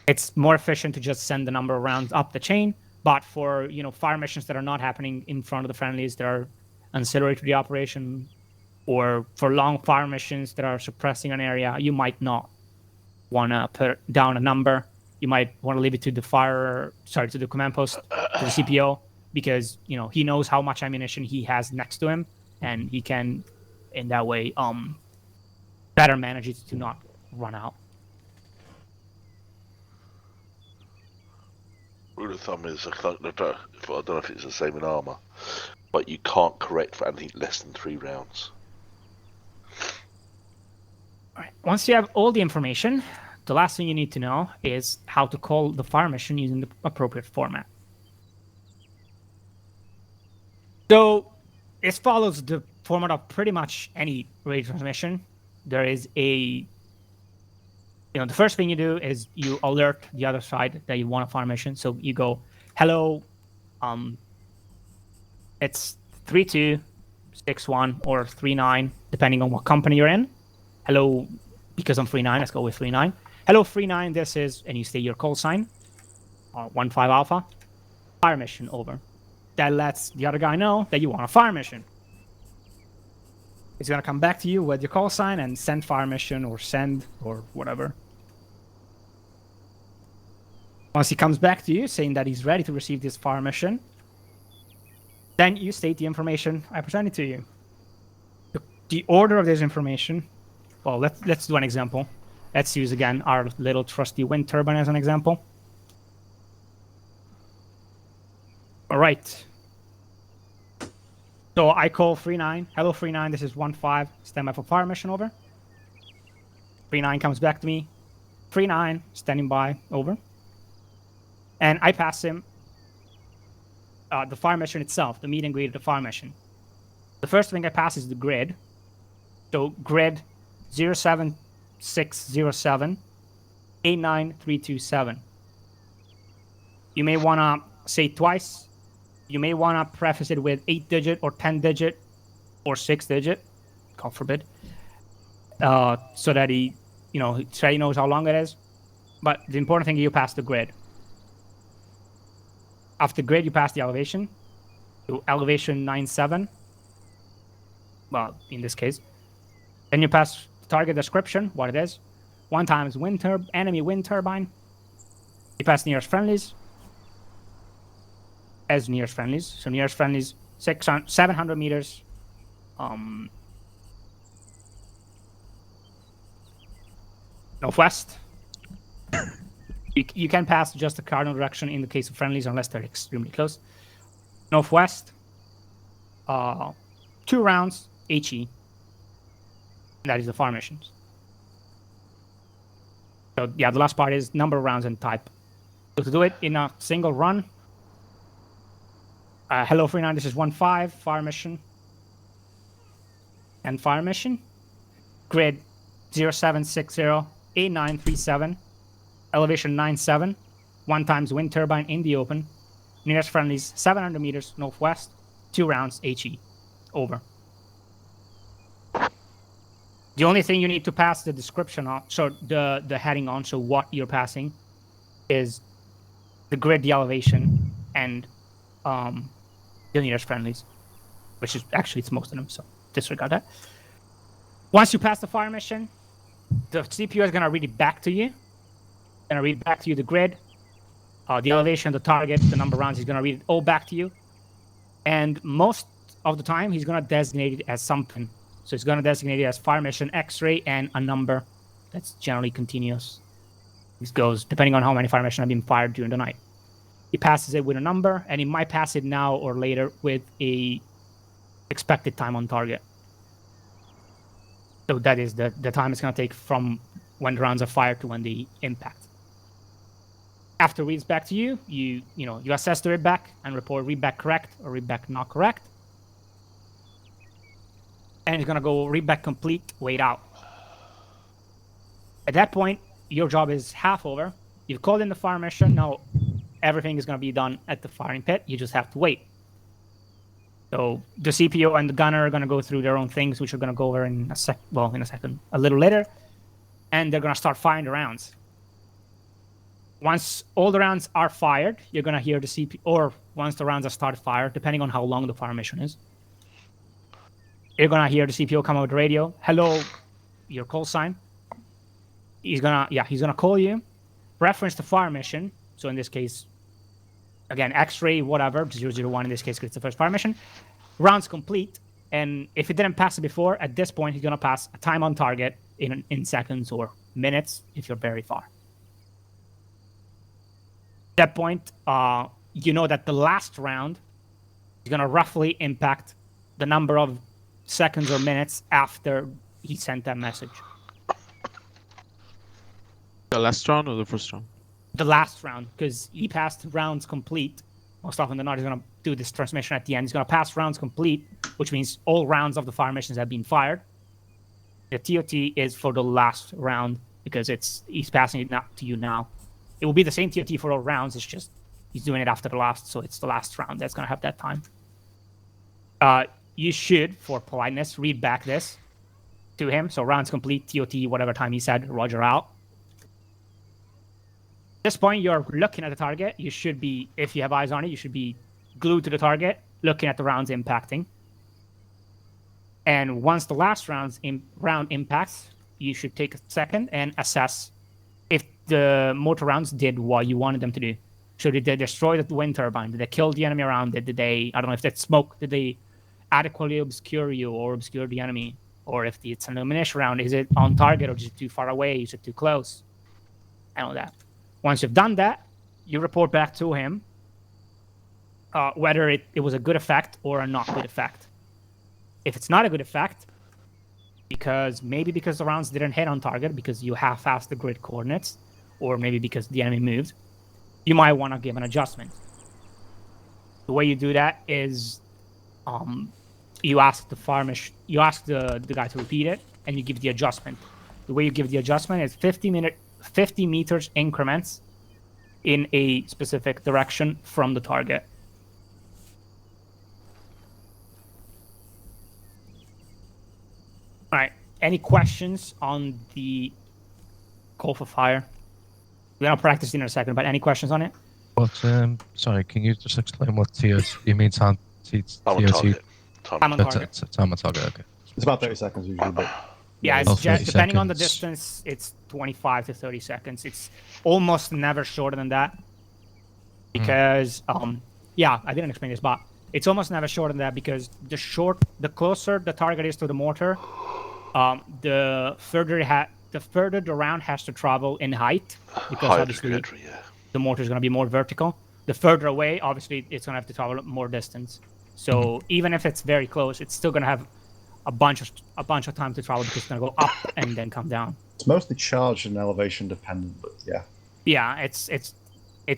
It's more efficient to just send the number of rounds up the chain, but for fire missions that are not happening in front of the friendlies, that are ancillary to the operation, or for long fire missions that are suppressing an area, you might not want to put down a number. You might want to leave it to the command post, to the CPO, because he knows how much ammunition he has next to him, and he can, in that way, better manage it to not run out. Rule of thumb is, I don't know if it's the same in ArmA, but you can't correct for anything less than 3 rounds. All right. Once you have all the information, the last thing you need to know is how to call the fire mission using the appropriate format. So it follows the format of pretty much any radio transmission. There is the first thing you do is you alert the other side that you want a fire mission. So you go, hello, it's 3261 or 39, depending on what company you're in. Hello, because I'm 39, let's go with 39. Hello, 39, this is, and you state your call sign, 15 Alpha, fire mission, over. That lets the other guy know that you want a fire mission. He's going to come back to you with your call sign and send fire mission or send or whatever. Once he comes back to you saying that he's ready to receive this fire mission, then you state the information I presented to you. The order of this information, well, let's do an example. Let's use again our little trusty wind turbine as an example. All right. So I call 39. Hello, 39. This is 15. Stand by for fire mission, over. 39 comes back to me. 39, standing by, over. And I pass him the fire mission itself, the meet and greet of the fire mission. The first thing I pass is the grid. So grid 07607 89327. You may want to say it twice. You may want to preface it with 8-digit or 10-digit or 6-digit, God forbid, so that he knows how long it is. But the important thing is you pass the grid. After grid, you pass the elevation to elevation 97. Well, in this case. Then you pass target description, what it is. 1 times enemy wind turbine. You pass nearest friendlies. As nearest friendlies. So nearest friendlies, 700 meters. Northwest. You can pass just the cardinal direction in the case of friendlies unless they're extremely close. Northwest. 2 rounds, HE. That is the fire missions. So yeah, the last part is number of rounds and type. So to do it in a single run, hello 39, this is 15, fire mission. And fire mission. Grid 0760 8937. Elevation 97. 1 times wind turbine in the open. Nearest friendlies 700 meters northwest. 2 rounds HE. Over. The only thing you need to pass the description on, so the heading on, so what you're passing, is the grid, the elevation, and the nearest friendlies, which is actually it's most of them, so disregard that. Once you pass the fire mission, the CPU is gonna read it back to you. Gonna read back to you the grid, the elevation, the target, the number of rounds. He's gonna read it all back to you, and most of the time he's gonna designate it as something. So it's going to designate it as fire mission, X-ray, and a number that's generally continuous. This goes depending on how many fire missions have been fired during the night. He passes it with a number, and he might pass it now or later with a expected time on target. So that is the time it's going to take from when the rounds are fired to when they impact. After it reads back to you, you assess the read back and report read back correct or read back not correct. And it's going to go read back complete, wait out. At that point, your job is half over. You've called in the fire mission. Now, everything is going to be done at the firing pit. You just have to wait. So the CPO and the gunner are going to go through their own things, which we're going to go over in a second, a little later. And they're going to start firing the rounds. Once all the rounds are fired, you're going to hear the CPO, or once the rounds are started fired, depending on how long the fire mission is. You're gonna hear the CPO come over the radio. Hello, your call sign. He's gonna call you. Reference the fire mission. So in this case, again, X-ray, whatever, 001 in this case, because it's the first fire mission. Rounds complete, and if he didn't pass it before, at this point he's gonna pass a time on target in seconds or minutes if you're very far. At that point, you know that the last round is gonna roughly impact the number of seconds or minutes after he sent that message. The last round or the first round? The last round, because he passed rounds complete. Most often than not, he's going to do this transmission at the end. He's going to pass rounds complete, which means all rounds of the fire missions have been fired. The TOT is for the last round because he's passing it to you now. It will be the same TOT for all rounds. It's just he's doing it after the last, so it's the last round that's going to have that time. You should, for politeness, read back this to him. So rounds complete, TOT, whatever time he said, roger out. At this point, you're looking at the target. You should be, if you have eyes on it, you should be glued to the target, looking at the rounds impacting. And once the last round impacts, you should take a second and assess if the mortar rounds did what you wanted them to do. So did they destroy the wind turbine? Did they kill the enemy around it? Did they, I don't know if that's smoke, did they adequately obscure you or obscure the enemy? Or if it's an illumination round, is it on target or is it too far away? Is it too close? And all that. Once you've done that, you report back to him whether it was a good effect or a not good effect. If it's not a good effect, because the rounds didn't hit on target because you half-assed the grid coordinates, or maybe because the enemy moved, you might want to give an adjustment. The way you do that is you ask the guy to repeat it, and you give the adjustment. The way you give the adjustment is 50 meters increments in a specific direction from the target. All right. Any questions on the call for fire? We're gonna practice in a second, but any questions on it? What? Sorry, can you just explain what TOT? You mean TOT? Time on target. Time on target. Time on target. Okay. It's about 30 seconds usually, but yeah, Oh, it's 30 depending on the seconds. distance, it's 25 to 30 seconds. It's almost never shorter than that. Because yeah, I didn't explain this, but it's almost never shorter than that because the closer the target is to the mortar, the further the round has to travel in height, because Higher obviously trajectory, yeah. the mortar is going to be more vertical. The further away, obviously, it's going to have to travel more distance. So even if it's very close, it's still going to have a bunch of time to travel because it's going to go up and then come down. it's mostly charge and elevation dependent, but yeah. Yeah, it's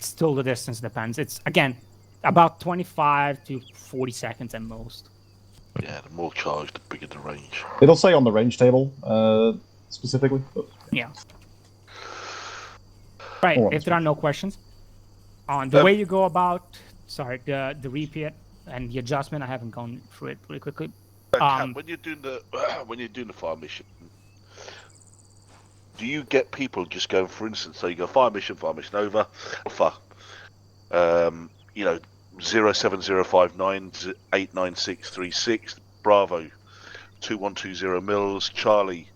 still the distance depends. It's again about 25 to 40 seconds at most. Yeah, the more charged, the bigger the range. It'll say on the range table specifically. But Yeah. Right. Oh, If there are no questions on the way you go about, the repeat and the adjustment, I haven't gone through it really quickly. When you're doing the fire mission, do you get people just going, for instance, so you go fire mission over, Alpha, 07059 89636, Bravo 2120 Mills, Charlie,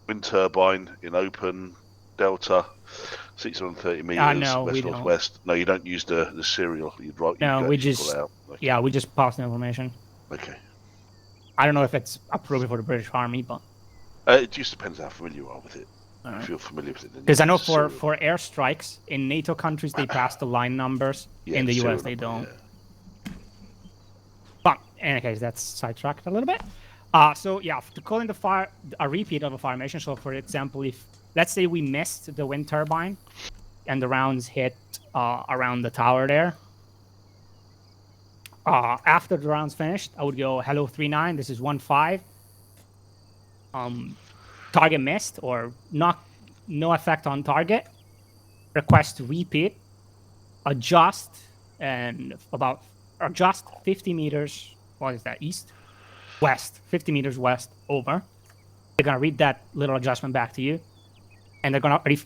wind turbine in open, Delta 630 meters, no, we west don't. northwest. No, you don't use the serial. No, we just out. Okay. yeah, we just pass the information. Okay. I don't know if it's appropriate for the British Army, but It just depends how familiar you are with it. Alright. If you're familiar with it, then because I know use the serial. for airstrikes in NATO countries they pass the line numbers. Yeah, In the serial US they number, don't. yeah. But in any case, that's sidetracked a little bit. So yeah, to call in a repeat of a fire mission. So for example, if let's say we missed the wind turbine and the rounds hit around the tower there. After the round's finished, I would go, hello 3-9, this is 1-5. Target missed or no effect on target. Request to repeat. Adjust 50 meters, what is that, west, 50 meters west over. They're going to read that little adjustment back to you. And they're going to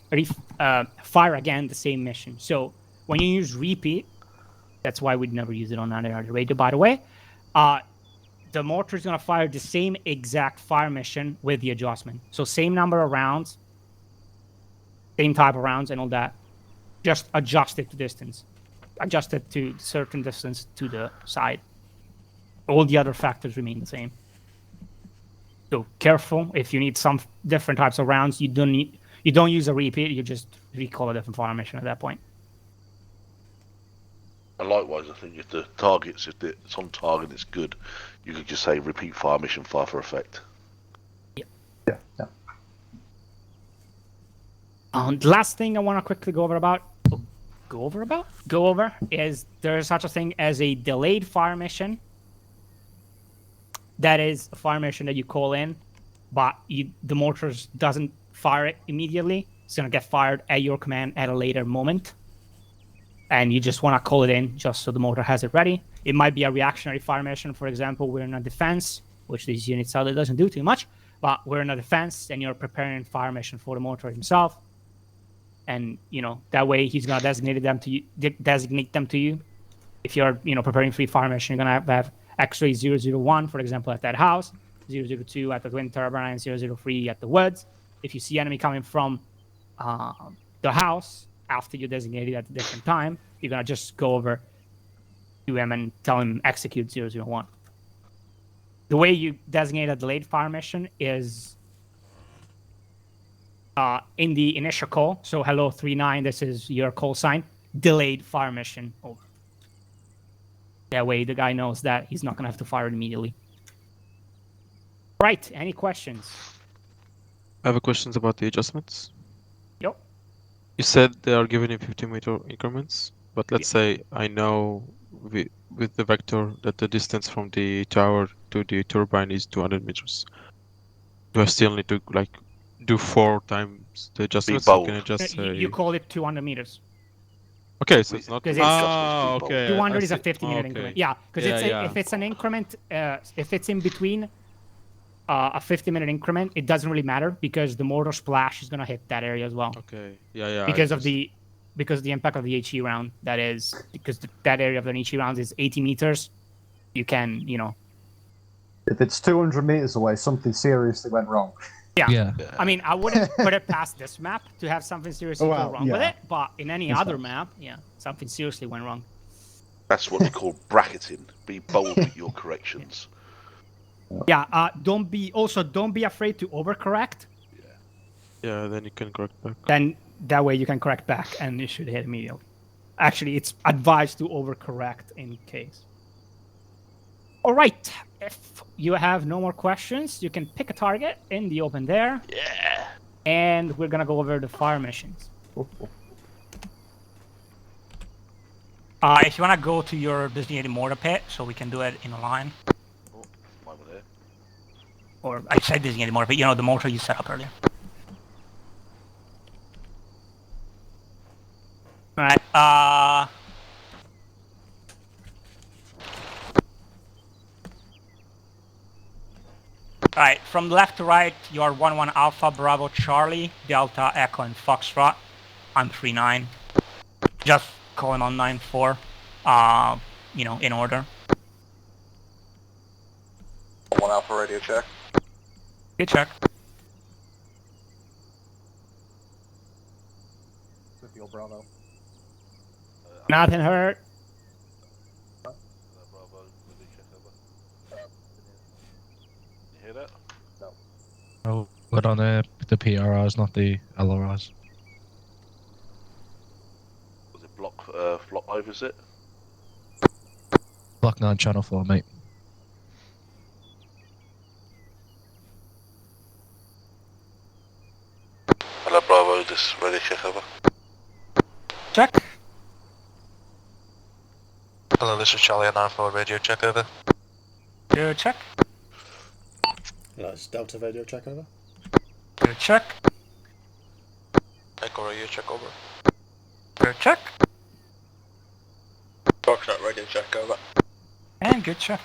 fire again the same mission. So when you use repeat, that's why we'd never use it on that radio, by the way. The mortar is going to fire the same exact fire mission with the adjustment. So same number of rounds, same type of rounds and all that. Just adjust it to distance. Adjust it to certain distance to the side. All the other factors remain the same. So careful. If you need some different types of rounds, you don't use a repeat. You just recall a different fire mission at that point. And likewise, I think if the target's it's on target, it's good. You could just say repeat fire mission, fire for effect. Yeah. The last thing I want to quickly go over is there's such a thing as a delayed fire mission. That is a fire mission that you call in, but the mortars doesn't fire it immediately. It's gonna get fired at your command at a later moment, and you just want to call it in just so the mortar has it ready. It might be a reactionary fire mission. For example, we're in a defense, which these units sadly doesn't do too much, but we're in a defense and you're preparing a fire mission for the mortar himself. And that way he's gonna designate them to you. If you're preparing for a fire mission, you're gonna have X-ray 001, for example, at that house, 002 at the wind turbine, 003 at the woods. If you see enemy coming from the house after you designate it at a different time, you're gonna just go over to him and tell him execute 001. The way you designate a delayed fire mission is in the initial call. So hello 39, this is your call sign. Delayed fire mission, over. That way the guy knows that he's not gonna have to fire it immediately. Right, any questions? I have a questions about the adjustments. Yep. You said they are given in 50-meter increments, but let's say I know with the vector that the distance from the tower to the turbine is 200 meters. Do I still need to do 4 times the adjustments? bold. Or can I just say... You call it 200 meters. Okay, so it's not... Because it's- okay. 200 is a 50-minute increment. Yeah, because Yeah, if it's an increment, if it's in between a 50-minute increment, it doesn't really matter because the mortar splash is gonna hit that area as well. Okay. Yeah. Because of the impact of the HE round, that is because that area of the HE round is 80 meters. You can, If it's 200 meters away, something seriously went wrong. Yeah. I mean, I wouldn't put it past this map to have something seriously go wrong with it, but in any other map, something seriously went wrong. That's what they call bracketing. Be bold with your corrections. Yeah. Don't be afraid to overcorrect. Yeah, then you can correct back. Then that way you can correct back and you should hit immediately. Actually, it's advised to overcorrect in case. All right. If you have no more questions, you can pick a target in the open there. Yeah. And we're gonna go over the fire missions. If you wanna go to your designated mortar pit, so we can do it in a line. Oh, mine were there. Or I said designated mortar pit, the mortar you set up earlier. Alright, Alright, from left to right, you are 1-1 Alpha, Bravo, Charlie, Delta, Echo, and Foxtrot. I'm 3-9. Just calling on 9-4, in order. 1 Alpha radio check. Good check. With your Bravo. Nothing hurt. Bravo, let me check over. You hear that? Oh, but on the PRRs, not the LRRs. Was it block 5, is it? Block 9, channel 4, mate. Hello, Bravo, just ready to check over. Check. Hello, this is Charlie at 9-4 radio, check over. Good check. Hello, it's Delta radio check over. Good check. Echo radio, check over. Good check. Foxtrot radio check over. And good check.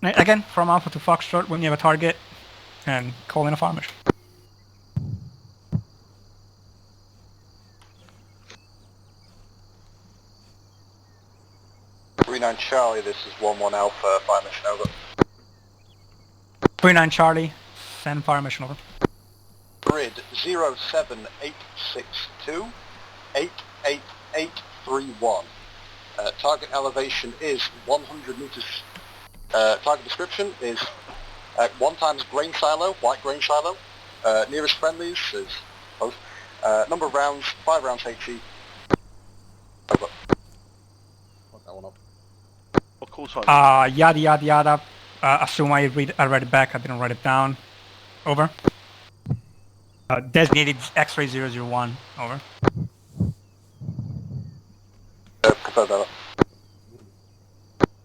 Again, from Alpha to Foxtrot, when you have a target, and call in a fire mission. Three-9 Charlie, this is 1-1 Alpha, fire mission over. 3-9 Charlie, send fire mission over. Grid 07862 88831. Target elevation is 100 meters. Target description is 1 times grain silo, white grain silo. Nearest friendlies is both. Number of rounds, 5 rounds HE. Over. Fuck that one up. What call sign? Yada yada yada. Assume I read it back. I didn't write it down. Over. Designated X-ray 001. Over. Confirm that.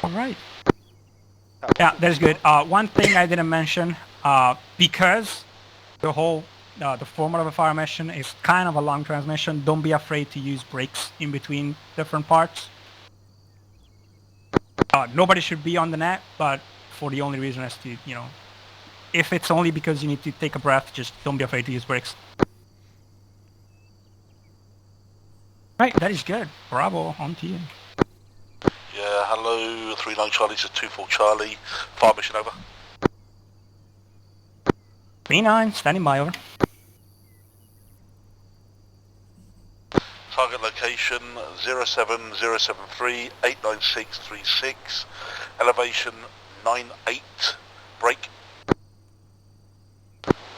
All right. Yeah, that is good. One thing I didn't mention, because the whole the format of a fire mission is kind of a long transmission. Don't be afraid to use breaks in between different parts. Nobody should be on the net, but for the only reason as to, if it's only because you need to take a breath, just don't be afraid to use breaks. Right, that is good. Bravo, on to you. Yeah, hello, 39 Charlie to 24 Charlie. Fire mission over. 39, standing by, over. Target location 07073 89636. Elevation 98. Break.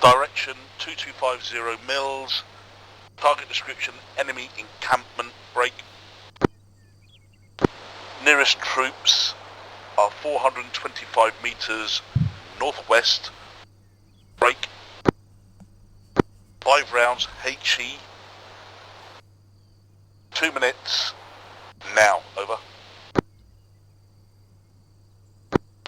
Direction 2250 mils. Target description enemy encampment. Break. Nearest troops are 425 meters northwest. Break. 5 rounds HE. 2 minutes now. Over.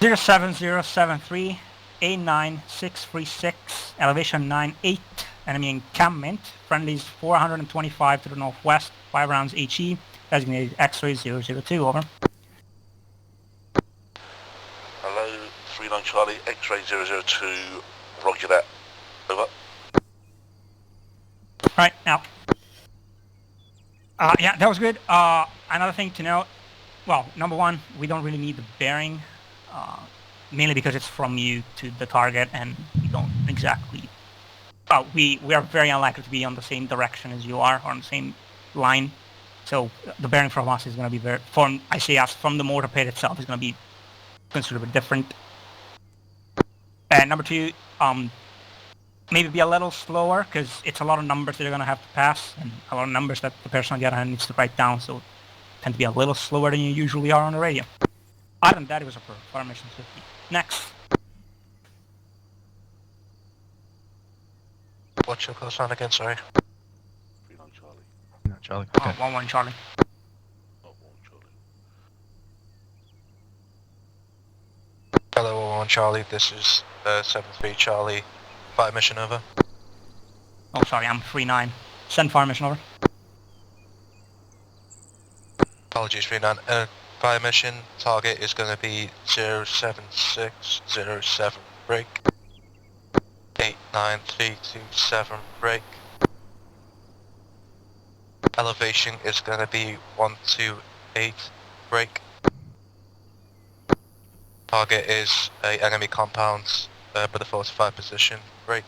07073 89636. Elevation 98. Enemy encampment. Friendlies 425 to the northwest. 5 rounds HE. Designated X-ray 002. Over. Hello, 39 Charlie, X-ray 002, roger that. Over. Right, now. Yeah, that was good. Another thing to note, well, number one, we don't really need the bearing, mainly because it's from you to the target, and we don't exactly... Well, we are very unlikely to be on the same direction as you are, or on the same line. So the bearing from us is going to be very... From the mortar pit itself is going to be considerably different. And number two, maybe be a little slower, because it's a lot of numbers that you're going to have to pass, and a lot of numbers that the person on the other hand needs to write down, so tend to be a little slower than you usually are on the radio. Other than that, it was a fire mission 50. Next. What's your call sign again, sorry? 39 Charlie. No, Charlie. Okay. 1-1 Charlie. Oh, 1 Charlie. Hello, 1 Charlie, this is 7-3 Charlie. Fire mission over. Oh, sorry, I'm 3-9. Send fire mission over. Apologies, 3-9. Fire mission, target is going to be 07607 break. 89327 break. Elevation is going to be 128 break. Target is a enemy compound with a 45 position break.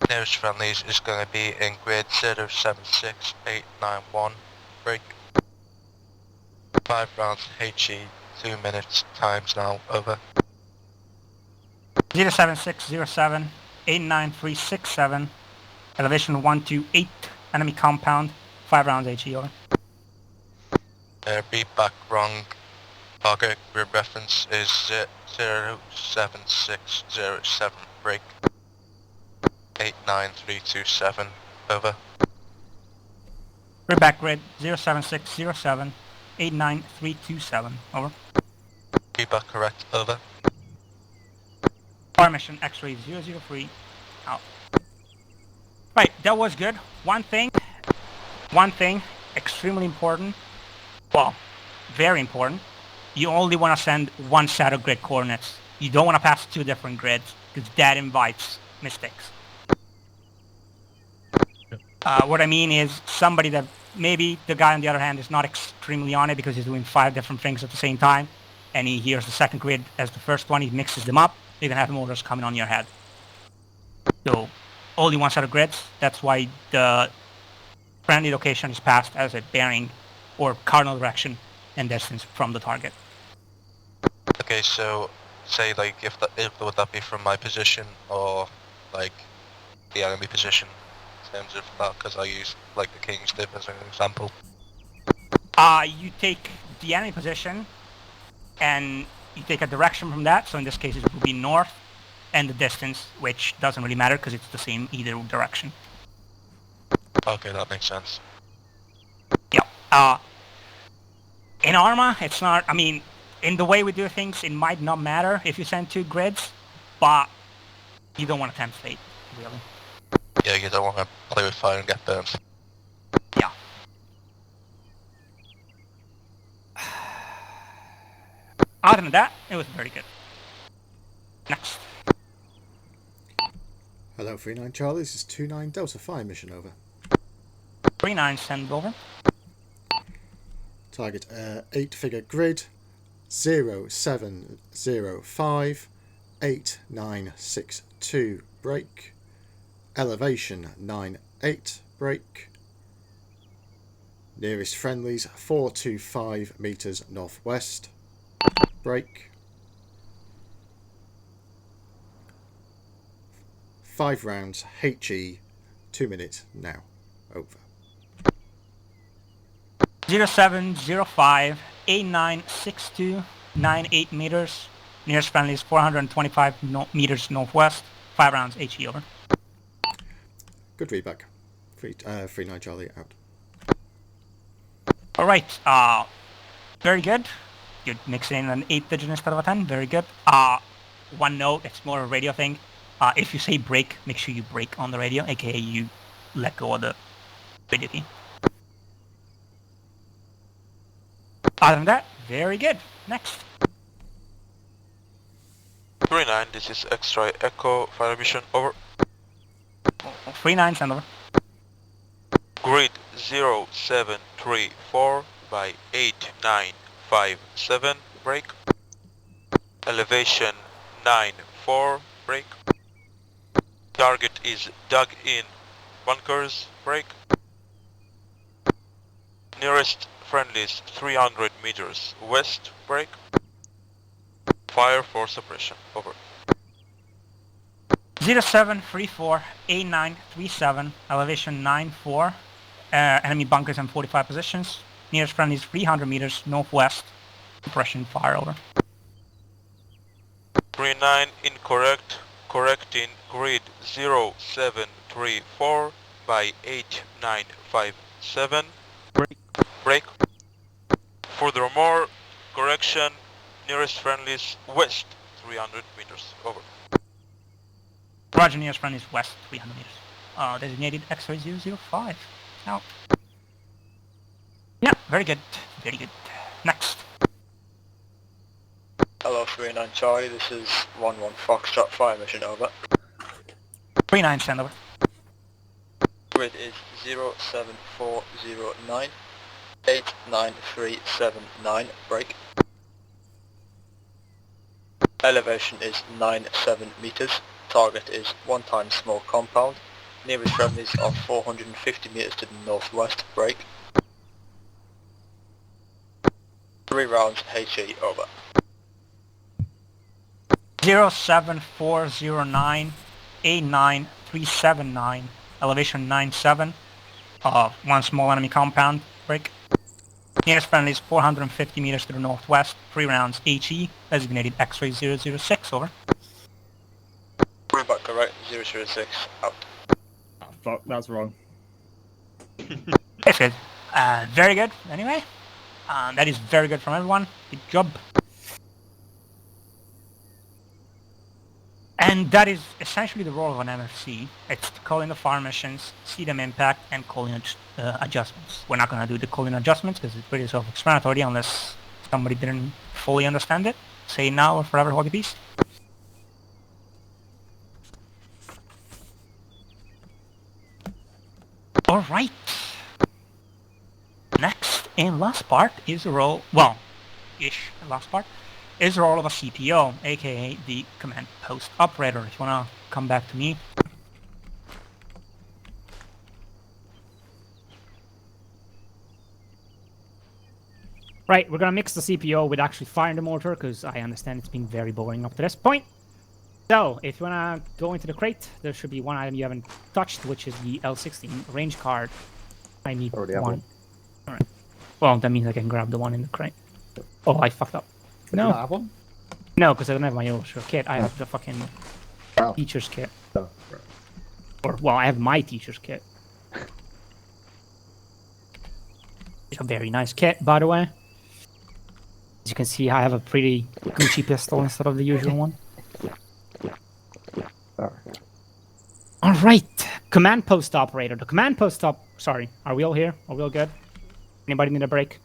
Nearest friendlies is going to be in grid 076891 break. 5 rounds HE, 2 minutes, times now, over. 07607 89367. Elevation 128. Enemy compound. 5 rounds HE, over. Read back wrong. Target grid reference is 07607 break. 89327, over. Read back grid 07607 89327, over. Feedback correct, over. Fire mission X-ray 003, out. Right, that was good. One thing, extremely important, well, very important. You only want to send one set of grid coordinates. You don't want to pass 2 different grids, because that invites mistakes. What I mean is somebody that maybe the guy on the other hand is not extremely on it because he's doing 5 different things at the same time, and he hears the second grid as the first one, he mixes them up, you're going to have mortars coming on your head. So, only one set of grids, that's why the friendly location is passed as a bearing or cardinal direction and distance from the target. Okay, so say like if would that be from my position or like the enemy position in terms of that, because I use like the King's Dip as an example. You take the enemy position and you take a direction from that. So in this case, it will be north, and the distance, which doesn't really matter because it's the same either direction. Okay, that makes sense. Yeah. In ArmA, it's not. I mean, in the way we do things, it might not matter if you send 2 grids, but you don't want to tempt fate, really. Yeah, you don't want to play with fire and get burnt. Yeah. Other than that, it was very good. Next. Hello, 39 Charlie. This is 29 Delta Fire mission over. 39 send over. Target 8-figure grid 0705 8962 break. Elevation 98 break. Nearest friendlies 425 meters northwest break. 5 rounds HE, 2 minutes now. Over. 0705 8962 98 meters. Nearest friendly is 425 meters northwest. 5 rounds HE over. Good feedback. 39 Charlie out. Alright, very good. You're mixing in an 8 digit instead of a 10. Very good. One note, it's more a radio thing. If you say break, make sure you break on the radio, aka you let go of the radio key. Other than that, very good. Next. 39, this is X-Ray Echo Fire Mission, over. 39 send over. Grid 0734 by 8957, break. Elevation 94, break. Target is dug in bunkers, break. Nearest friendlies 300 meters west, break. Fire for suppression, over. 0734 8937, elevation 94. Enemy bunkers in 45 positions. Nearest friendly is 300 meters northwest. Suppression fire, over. 39 incorrect, correcting grid 0734 by 8957. Break. Furthermore, correction, nearest friendlies west 300 meters, over. Roger, nearest friendly is west 300 meters. Designated X-ray 005. Out. Yeah, very good. Very good. Next. Hello, 39 Charlie, this is 11 Foxtrot Fire Mission, over. 39 send over. Grid is 07409 89379, break. Elevation is 97 meters. Target is 1 time small compound. Nearest friendlies are 450 meters to the northwest, break. 3 rounds HE, over. 07409 89379, elevation 97. 1 small enemy compound, break. Nearest friendly is 450 meters to the northwest. 3 rounds HE, designated X-ray 006, over. Reback correct, 006, out. Oh, fuck, that's wrong. It's good. Very good, anyway. That is very good from everyone. Good job. And that is essentially the role of an MFC. It's to call in the fire missions, see them impact, and call in adjustments. We're not going to do the call in adjustments because it's pretty self-explanatory unless somebody didn't fully understand it. Say it now or forever hold your peace. Alright. Next and last part is the role, last part, is the role of a CPO, aka the command post operator. If you wanna come back to me. Right, we're gonna mix the CPO with actually firing the mortar, because I understand it's been very boring up to this point. So, if you wanna go into the crate, there should be one item you haven't touched, which is the L16 range card. I need one. Alright. Well, that means I can grab the one in the crate. Oh, I fucked up. No. I have one? No, because I don't have my illustrator kit. I have the fucking teacher's kit. Oh, right. Or, well, I have my teacher's kit. It's a very nice kit, by the way. As you can see, I have a pretty Gucci pistol instead of the usual one. Alright. All right, command post operator. The command post Sorry, are we all here? Are we all good? Anybody need a break?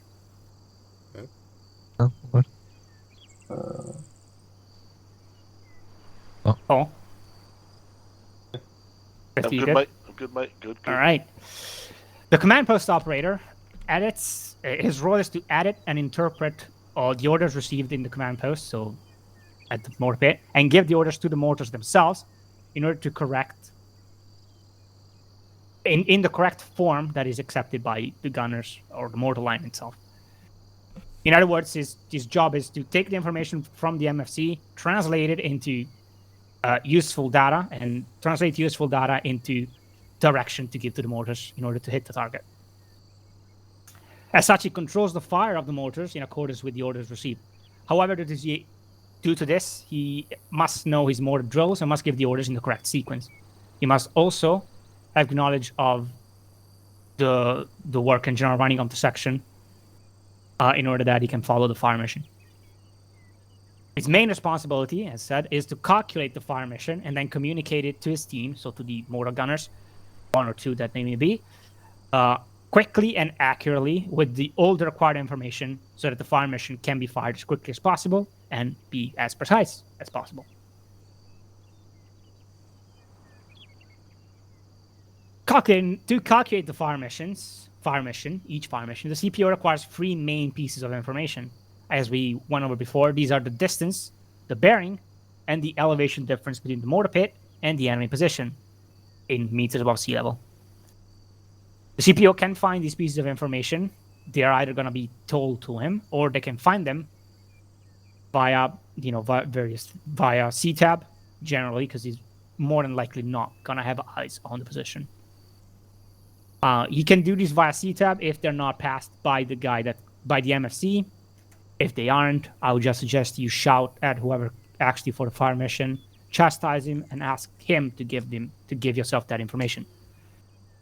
No, what? Oh. I'm You good, mate. I'm good, mate. Good. All right. The command post operator edits. His role is to edit and interpret all the orders received in the command post, so at the mortar pit, and give the orders to the mortars themselves in order to correct in the correct form that is accepted by the gunners or the mortar line itself. In other words, his job is to take the information from the MFC, translate it into useful data, and translate useful data into direction to give to the mortars in order to hit the target. As such, he controls the fire of the mortars in accordance with the orders received. However, due to this, he must know his mortar drills and must give the orders in the correct sequence. He must also have knowledge of the work and general running of the section in order that he can follow the fire mission. His main responsibility, as said, is to calculate the fire mission and then communicate it to his team, so to the mortar gunners, one or two that they may be, quickly and accurately with all the required information so that the fire mission can be fired as quickly as possible and be as precise as possible. To calculate the each fire mission, the CPO requires three main pieces of information. As we went over before, these are the distance, the bearing, and the elevation difference between the mortar pit and the enemy position in meters above sea level. The CPO can find these pieces of information. They are either going to be told to him, or they can find them via CTAB generally, because he's more than likely not going to have eyes on the position. You can do this via CTAB if they're not passed by the MFC. If they aren't, I would just suggest you shout at whoever asked you for the fire mission, chastise him, and ask him to give yourself that information.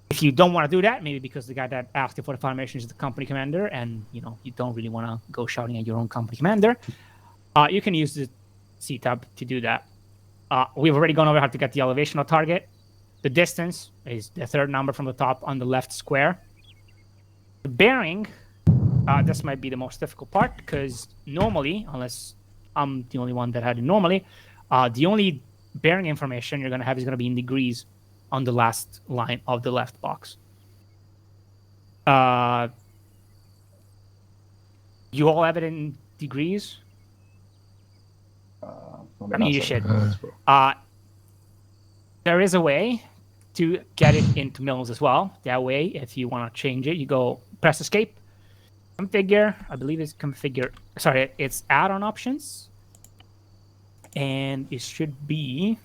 If you don't want to do that, maybe because the guy that asked you for the fire mission is the company commander, and you don't really want to go shouting at your own company commander, you can use the CTAB to do that. We've already gone over how to get the elevation of target. The distance is the third number from the top on the left square. The bearing, this might be the most difficult part, because normally, unless I'm the only one that had it normally, the only bearing information you're going to have is going to be in degrees on the last line of the left box. You all have it in degrees? I mean, you should. There is a way to get it into mils as well. That way, if you want to change it, you go press escape, configure. I believe it's configure. Sorry, it's add-on options, and it should be.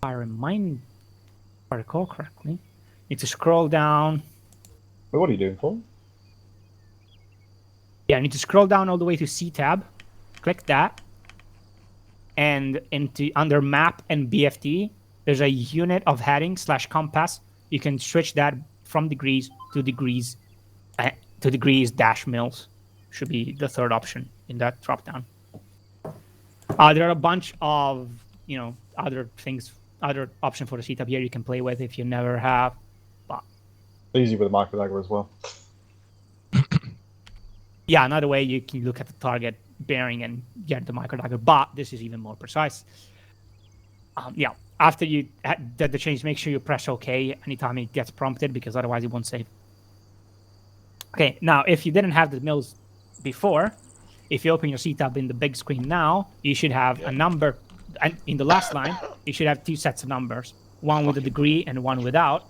If I recall correctly, need to scroll down. Wait, what are you doing for? Yeah, I need to scroll down all the way to CTAB. Click that, and under map and BFD. There's a unit of heading / compass. You can switch that from degrees to degrees -mils. Should be the third option in that drop down. There are a bunch of other things, other option for the CTAB here you can play with if you never have. But easy with a micro dagger as well. Yeah, another way you can look at the target bearing and get the micro dagger, but this is even more precise. Yeah. After you did the change, make sure you press OK anytime it gets prompted, because otherwise it won't save. Okay, now if you didn't have the mils before, if you open your CTAB in the big screen now, you should have a number, and in the last line, you should have two sets of numbers, one with a degree and one without.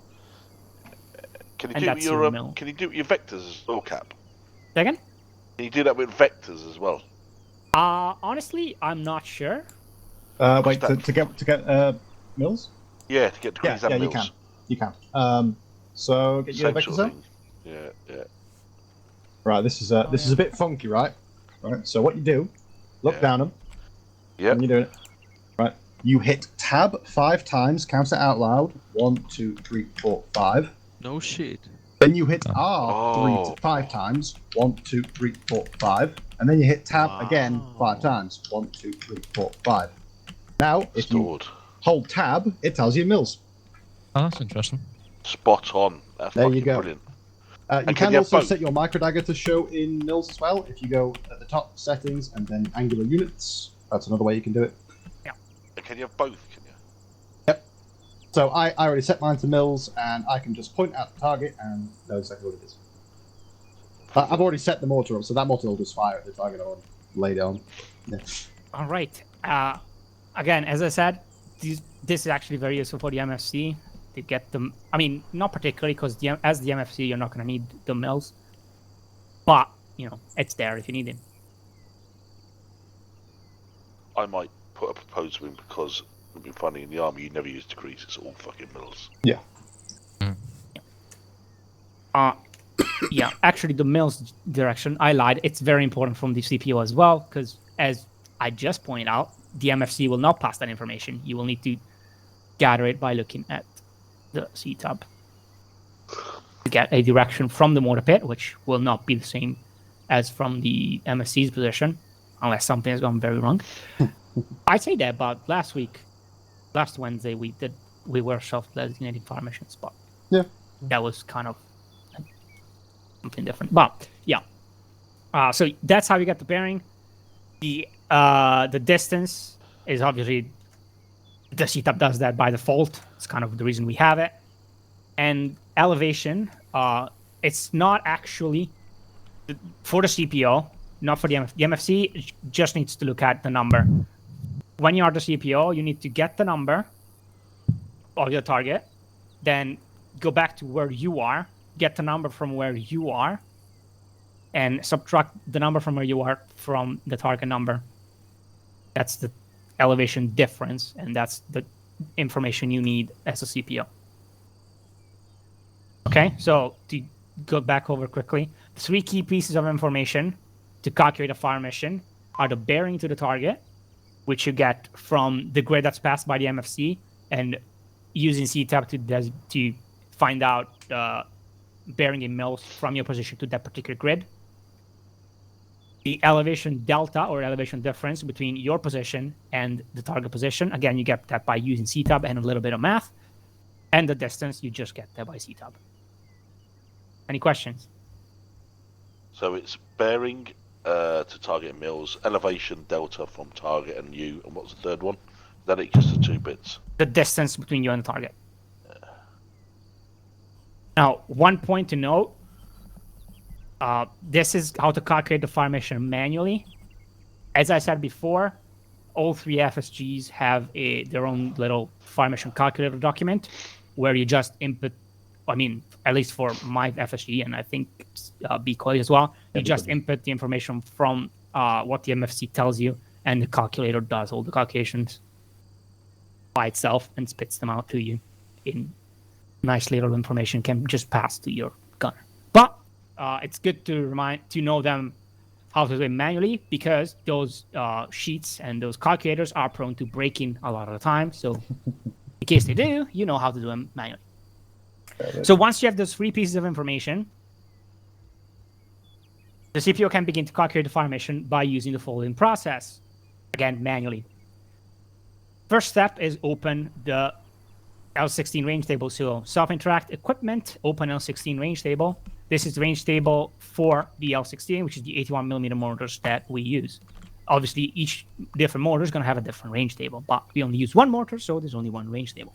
Can you do your vectors as well, Cap? Second? Can you do that with vectors as well? Honestly, I'm not sure. Wait, to get mils? Yeah, to get degrees and mils. You can. So get your vectors out. Yeah. Right, this is a bit funky, right? Right. So what you do, look down them, Yeah. When you're doing it. Right. You hit tab 5 times, count it out loud. 1, 2, 3, 4, 5. No shit. Then you hit R Oh. 3 to 5 times. 1, 2, 3, 4, 5. And then you hit tab again 5 times. 1, 2, 3, 4, 5. Now, if Stored. you hold tab, it tells you mils. Oh, that's interesting. Spot on. That's There fucking you go. brilliant. You can can you have also both? set your microdagger to show in mils as well. If you go at the top, settings, and then angular units, that's another way you can do it. And can you have both? Can you? Yep. So I already set mine to mils, and I can just point at the target and know exactly what it is. I've already set the mortar up, so that mortar will just fire at the target or lay down. Yeah. All right. Again, as I said, this is actually very useful for the MFC to get them. I mean, not particularly because as the MFC, you're not going to need the mills, but you know, it's there if you need it. I might put a proposal in because it'd be funny in the army. You never use degrees; it's all fucking mils. Yeah. Yeah, actually, the mills direction, I lied. It's very important from the CPU as well, because as I just pointed out, the MFC will not pass that information. You will need to gather it by looking at the C tab to get a direction from the mortar pit, which will not be the same as from the MFC's position, unless something has gone very wrong. I'd say that about last Wednesday, we were self-designating fire missions, but yeah, that was kind of something different. But yeah, so that's how you get the bearing. The distance is obviously the CTAP does that by default. It's kind of the reason we have it. And elevation, it's not actually for the CPO, not for the MFC. The MFC just needs to look at the number. When you are the CPO, you need to get the number of your target, then go back to where you are, get the number from where you are, and subtract the number from where you are from the target number. That's the elevation difference, and that's the information you need as a CPO. Okay, so to go back over quickly, 3 key pieces of information to calculate a fire mission are the bearing to the target, which you get from the grid that's passed by the MFC, and using CTAB to find out bearing in mils from your position to that particular grid. The elevation delta or elevation difference between your position and the target position. Again, you get that by using CTAB and a little bit of math. And the distance, you just get that by CTAB. Any questions? So it's bearing to target mils, elevation delta from target and you, and what's the third one? Is that it, just the 2 bits? The distance between you and the target. Now, one point to note, this is how to calculate the fire mission manually. As I said before, all 3 FSGs have their own little fire mission calculator document where you just input, I mean, at least for my FSG, and I think BCOI as well, you just input the information from what the MFC tells you, and the calculator does all the calculations by itself and spits them out to you in nice little information can just pass to your gunner. But it's good to know them how to do it manually, because those sheets and those calculators are prone to breaking a lot of the time. So in case they do, you know how to do them manually. So once you have those 3 pieces of information, the CPO can begin to calculate the fire mission by using the following process. Again, manually. First step is open the L16 range table. So self-interact equipment, open L16 range table. This is the range table for the L16, which is the 81mm mortars that we use. Obviously, each different mortar is going to have a different range table, but we only use 1 mortar, so there's only 1 range table.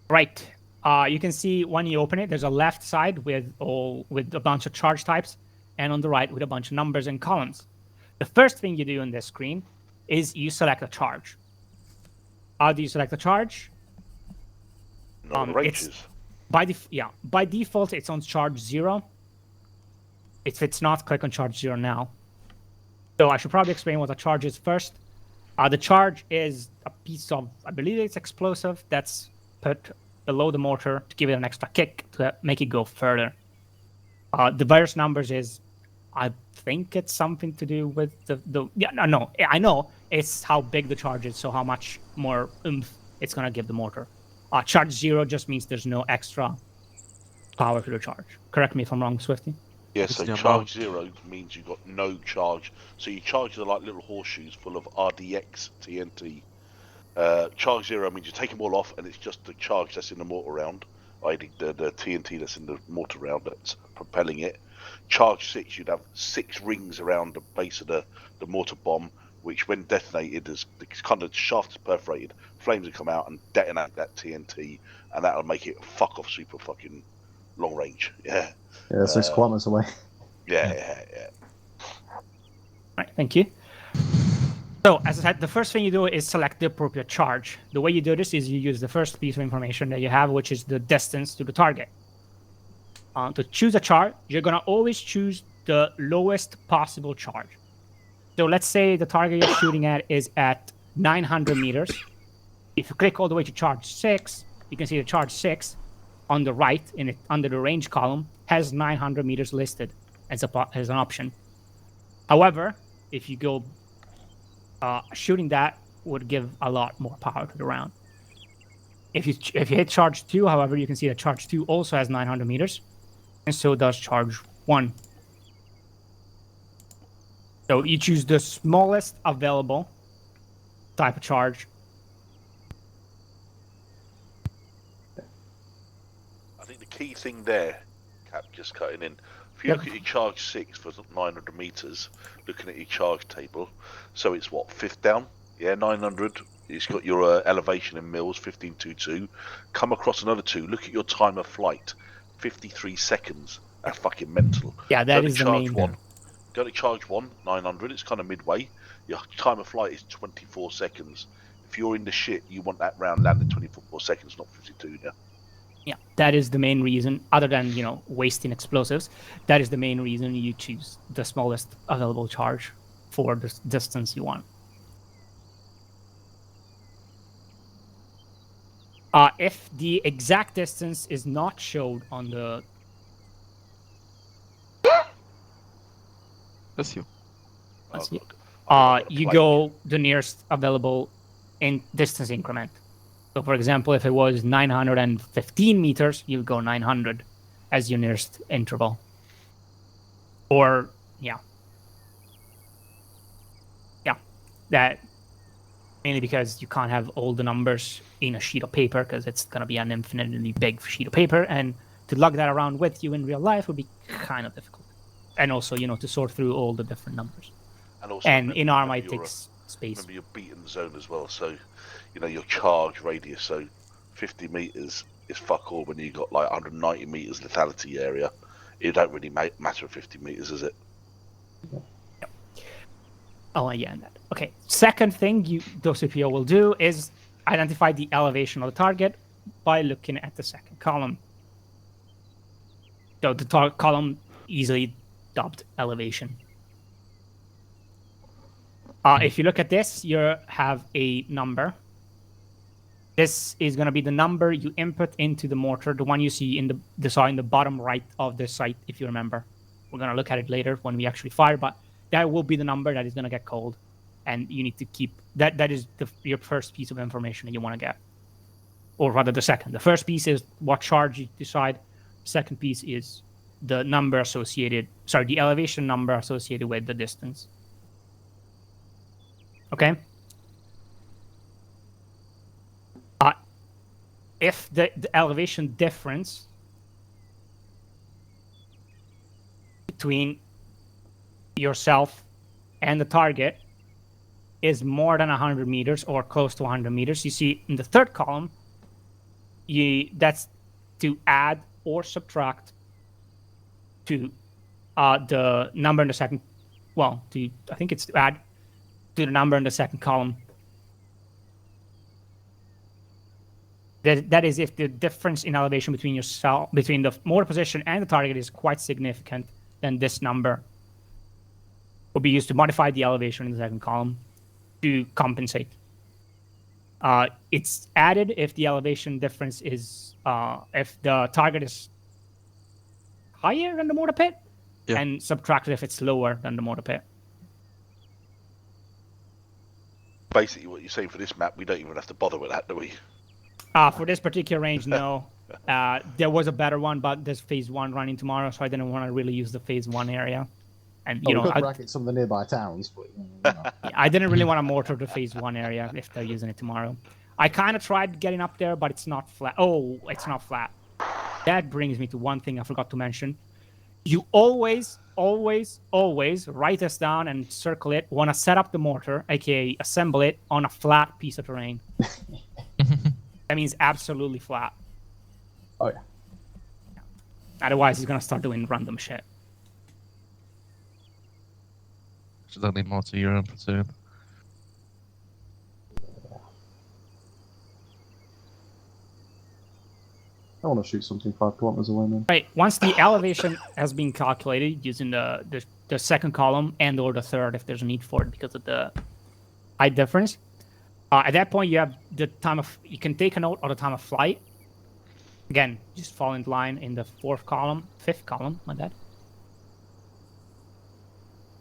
Right. You can see when you open it, there's a left side with a bunch of charge types, and on the right with a bunch of numbers and columns. The first thing you do on this screen is you select a charge. How do you select a charge? No, the ranges. By default, it's on charge 0. If it's not, click on charge 0 now. So I should probably explain what a charge is first. The charge is a piece of, I believe it's explosive, that's put below the mortar to give it an extra kick to make it go further. The various numbers is, I think it's something to do with the yeah, no, I know it's how big the charge is, so how much more oomph it's gonna give the mortar. Charge 0 just means there's no extra power to the charge. Correct me if I'm wrong, Swifty. Yeah, It's so the charge amount. 0 means you've got no charge. So you charge the like little horseshoes full of RDX TNT. Charge 0 means you take them all off, and it's just the charge that's in the mortar round, i.e. the TNT that's in the mortar round that's propelling it. Charge 6, you'd have 6 rings around the base of the mortar bomb, which when detonated, is the kind of shaft is perforated, flames will come out and detonate that TNT, and that'll make it fuck off super fucking long range. Yeah. Yeah, 6 kilometers away. Yeah. Right, thank you. So, as I said, the first thing you do is select the appropriate charge. The way you do this is you use the first piece of information that you have, which is the distance to the target. To choose a charge, you're going to always choose the lowest possible charge. So let's say the target you're shooting at is at 900 meters. If you click all the way to charge 6, you can see the charge 6 on the right, under the range column, has 900 meters listed as an option. However, if you go shooting that would give a lot more power to the round. If you hit charge 2, however, you can see that charge 2 also has 900 meters, and so does charge 1. So you choose the smallest available type of charge. I think the key thing there, Cap, just cutting in, if you Yep. look at your charge 6 for 900 meters, looking at your charge table, so it's what, 5th down? Yeah, 900. It's got your elevation in mils, 1522. Come across another 2. Look at your time of flight, 53 seconds. That's fucking mental. Yeah, that is the charge main. 1. Go to charge 1, 900. It's kind of midway. Your time of flight is 24 seconds. If you're in the shit, you want that round landed 24 seconds, not 52. Yeah. Yeah, that is the main reason, other than, wasting explosives, that is the main reason you choose the smallest available charge for the distance you want. If the exact distance is not showed on the... That's you. Let's see. I've got a You plate. go the nearest available in distance increment. So, for example, if it was 915 meters, you go 900 as your nearest interval. Or, yeah, that mainly because you can't have all the numbers in a sheet of paper because it's going to be an infinitely big sheet of paper, and to lug that around with you in real life would be kind of difficult. And also, to sort through all the different numbers. And also, In ArmA, it takes space. Remember your beaten zone as well. So, your charge radius. So, 50 meters is fuck all when you got like 190 meters lethality area. It don't really matter 50 meters, is it? Oh, yeah, and that. Okay. Second thing the CPO will do is identify the elevation of the target by looking at the second column. So the column easily dubbed elevation. If you look at this, you have a number. This is going to be the number you input into the mortar, the one you see in the bottom right of the site, if you remember. We're going to look at it later when we actually fire, but that will be the number that is going to get called. And you need to keep that. That is your first piece of information that you want to get. Or rather, the second. The first piece is what charge you decide. The second piece is the number associated, the elevation number associated with the distance. Okay? If the elevation difference between yourself and the target is more than 100 meters or close to 100 meters, you see in the third column, that's to add or subtract to the number in the second. I think it's to add to the number in the second column. That is if the difference in elevation between the mortar position and the target is quite significant, then this number will be used to modify the elevation in the second column to compensate. It's added if the elevation difference is if the target is higher than the mortar pit, Yeah. and subtract it if it's lower than the mortar pit. Basically, what you're saying for this map, we don't even have to bother with that, do we? For this particular range, no. There was a better one, but there's phase 1 running tomorrow, so I didn't want to really use the phase 1 area. And we could bracket some of the nearby towns, but I didn't really want to mortar the phase 1 area if they're using it tomorrow. I kind of tried getting up there, but it's not flat. Oh, it's not flat. That brings me to one thing I forgot to mention. You always write this down and circle it. Want to set up the mortar, aka assemble it on a flat piece of terrain. That means absolutely flat. Oh yeah. Otherwise, he's gonna start doing random shit. Accidentally mortar your own platoon. I want to shoot something 5 kilometers away, man. Right. Once the elevation has been calculated using the second column and or the third, if there's a need for it because of the height difference, at that point you have the time of. You can take a note of the time of flight. Again, just fall in line in the fifth column, my bad.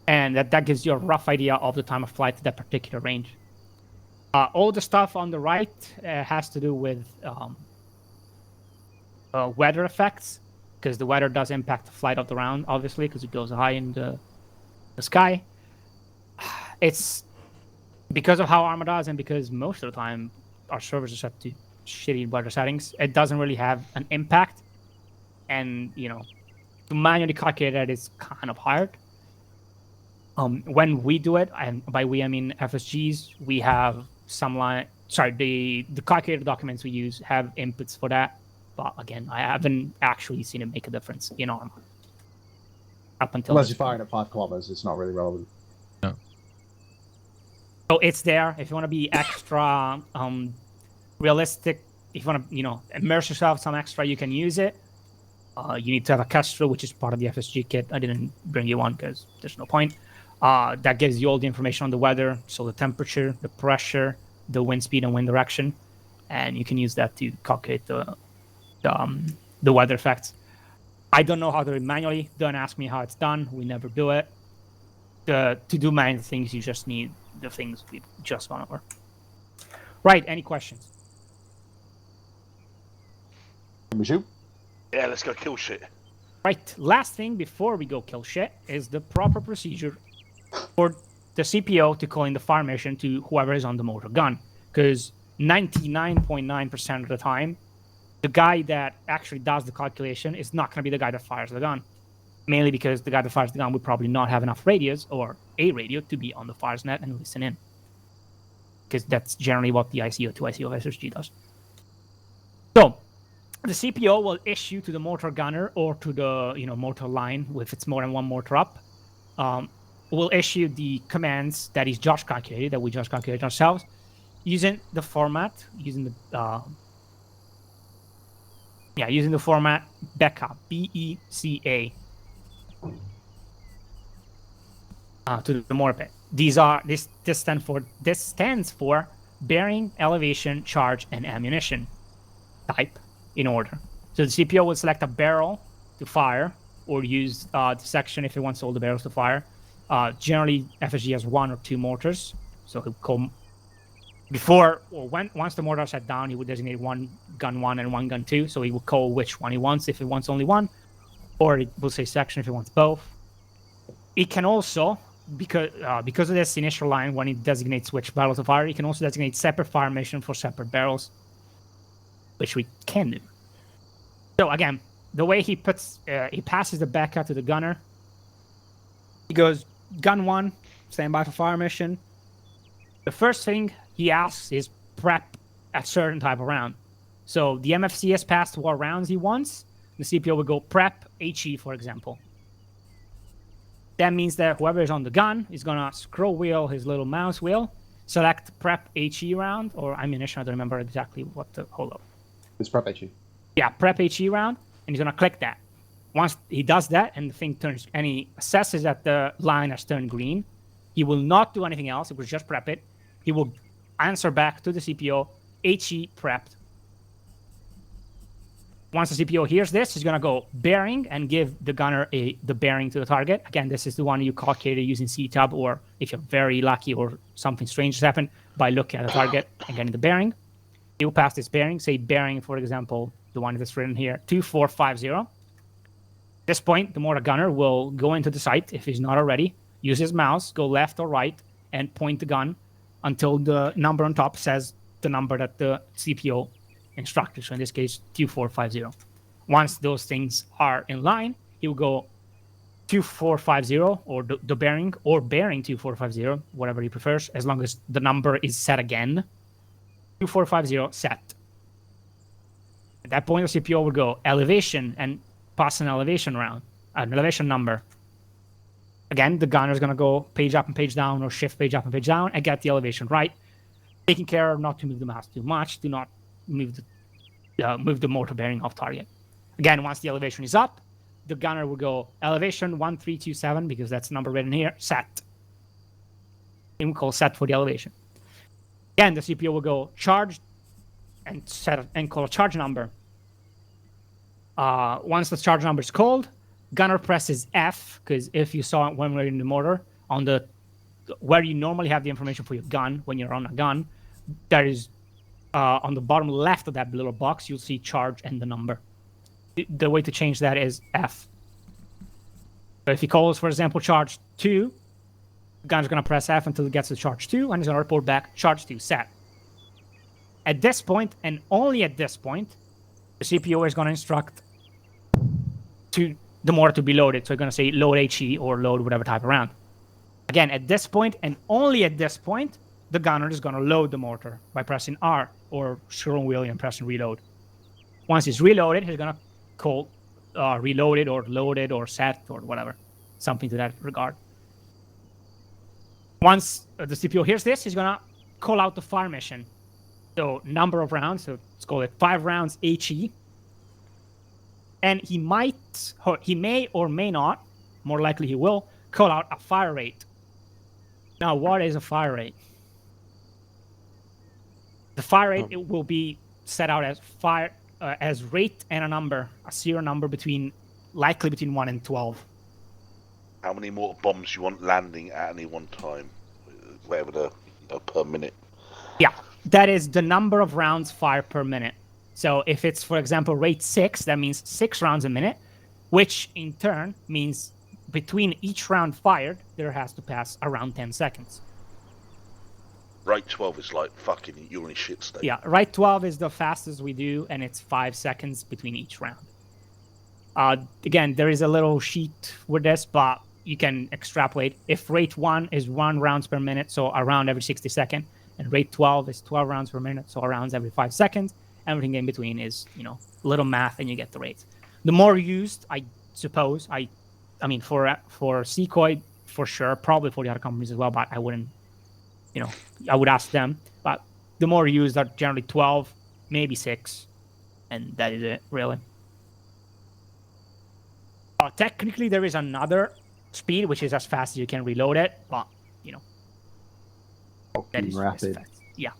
And that gives you a rough idea of the time of flight to that particular range. All the stuff on the right has to do with weather effects, because the weather does impact the flight of the round, obviously, because it goes high in the sky. It's because of how ArmA does, and because most of the time our servers are set to shitty weather settings, it doesn't really have an impact. And, to manually calculate that is kind of hard. When we do it, and by we I mean FSGs, we have some line. Sorry, the calculator documents we use have inputs for that. But again, I haven't actually seen it make a difference in ArmA. Up until unless you're firing at 5 kilometers, it's not really relevant. No. So it's there if you want to be extra realistic. If you want to, immerse yourself some extra, you can use it. You need to have a Kestrel, which is part of the FSG kit. I didn't bring you one because there's no point. That gives you all the information on the weather, so the temperature, the pressure, the wind speed, and wind direction, and you can use that to calculate the weather effects. I don't know how to do it manually. Don't ask me how it's done. We never do it. To do many things, you just need the things we've just gone over. Right, any questions? Can we shoot? Yeah, let's go kill shit. Right, last thing before we go kill shit is the proper procedure for the CPO to call in the fire mission to whoever is on the mortar gun. Because 99.9% of the time, the guy that actually does the calculation is not going to be the guy that fires the gun. Mainly because the guy that fires the gun would probably not have enough radios or a radio to be on the fires net and listen in. Because that's generally what the ICO to ICO SSG does. So, the CPO will issue to the mortar gunner or to the mortar line, if it's more than one mortar up, will issue the commands that is just calculated, that we just calculated ourselves, using the format, using the format BECA, BECA, to the mortar pit. This stands for bearing, elevation, charge, and ammunition type in order. So the CPO will select a barrel to fire, or use the section if it wants all the barrels to fire. Generally, FSG has 1 or 2 mortars, so he'll come once the mortar is set down, he would designate one gun 1 and one gun 2. So he will call which one he wants if he wants only one, or it will say section if he wants both. It can also, because of this initial line, when it designates which barrel to fire, it can also designate separate fire mission for separate barrels, which we can do. So again, the way he passes the BECA to the gunner. He goes, gun 1, stand by for fire mission. The first thing he asks is prep a certain type of round. So the MFC has passed what rounds he wants. The CPO will go prep HE, for example. That means that whoever is on the gun is going to scroll wheel his little mouse wheel, select prep HE round, or ammunition, I don't remember exactly what the... Hold up. It's prep HE. Yeah, prep HE round, and he's going to click that. Once he does that and the thing turns, and he assesses that the line has turned green, he will not do anything else. It will just prep it. He will answer back to the CPO, HE prepped. Once the CPO hears this, he's going to go bearing and give the gunner the bearing to the target. Again, this is the one you calculated using CTUB, or if you're very lucky or something strange has happened, by looking at the target and getting the bearing. He will pass this bearing, say bearing, for example, the one that's written here, 2450. At this point, the mortar gunner will go into the sight, if he's not already, use his mouse, go left or right, and point the gun until the number on top says the number that the CPO instructed. So in this case, 2450. Once those things are in line, he will go 2450 or the bearing, or bearing 2450, whatever he prefers, as long as the number is set again. 2450 set. At that point, the CPO will go elevation and pass an elevation round, an elevation number. Again, the gunner is going to go page up and page down, or shift page up and page down, and get the elevation right. Taking care not to move the mouse too much. Do not move the mortar bearing off target. Again, once the elevation is up, the gunner will go elevation 1327, because that's the number written here, set. And we call set for the elevation. Again, the CPO will go charge and set and call a charge number. Once the charge number is called, gunner presses F, because if you saw it when we're in the mortar, on the where you normally have the information for your gun when you're on a gun, there is on the bottom left of that little box, you'll see charge and the number. The way to change that is F. So if he calls, for example, charge 2, the gunner's going to press F until it gets to charge 2, and he's going to report back charge 2 set. At this point, and only at this point, the CPO is going to instruct to the mortar to be loaded. So you're going to say load HE or load whatever type of round. Again, at this point, and only at this point, the gunner is going to load the mortar by pressing R or scrolling wheel and pressing reload. Once it's reloaded, he's going to call reloaded or loaded or set or whatever, something to that regard. Once the CPO hears this, he's going to call out the fire mission. So number of rounds, so let's call it 5 rounds HE. And he may or may not, more likely he will, call out a fire rate. Now, what is a fire rate? The fire rate it will be set out as rate and a number, a serial number likely between 1 and 12. How many mortar bombs you want landing at any one time, whatever per minute? Yeah, that is the number of rounds fired per minute. So if it's, for example, rate 6, that means 6 rounds a minute, which in turn means between each round fired, there has to pass around 10 seconds. Rate 12 is like fucking you're in shit state. Yeah, rate 12 is the fastest we do, and it's 5 seconds between each round. Again, there is a little sheet with this, but you can extrapolate. If rate 1 is 1 rounds per minute, so a round every 60 seconds, and rate 12 is 12 rounds per minute, so a rounds every 5 seconds, everything in between is, little math, and you get the rates. The more used, I suppose, I mean, for Sequoia, for sure, probably for the other companies as well, but I wouldn't, I would ask them. But the more used are generally 12, maybe 6, and that is it, really. Technically, there is another speed, which is as fast as you can reload it, but, that is rapid. Yeah.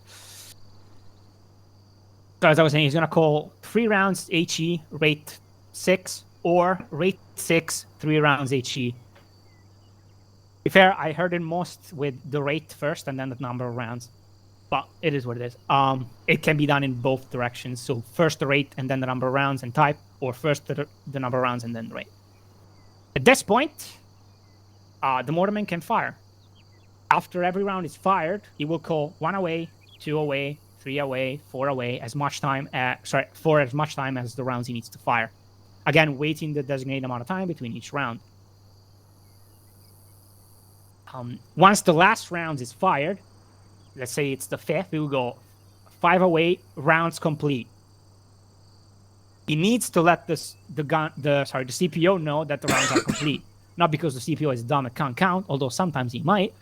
So as I was saying, he's going to call 3 rounds HE, rate 6, or rate 6, 3 rounds HE. To be fair, I heard it most with the rate first and then the number of rounds. But it is what it is. It can be done in both directions. So first the rate and then the number of rounds and type, or first the number of rounds and then the rate. At this point, the mortarman can fire. After every round is fired, he will call 1 away, 2 away, 3 away, 4 away, for as much time as the rounds he needs to fire. Again, waiting the designated amount of time between each round. Once the last round is fired, let's say it's the 5th, we will go 5 away, rounds complete. He needs to let the CPO know that the rounds are complete. Not because the CPO is dumb and can't count, although sometimes he might,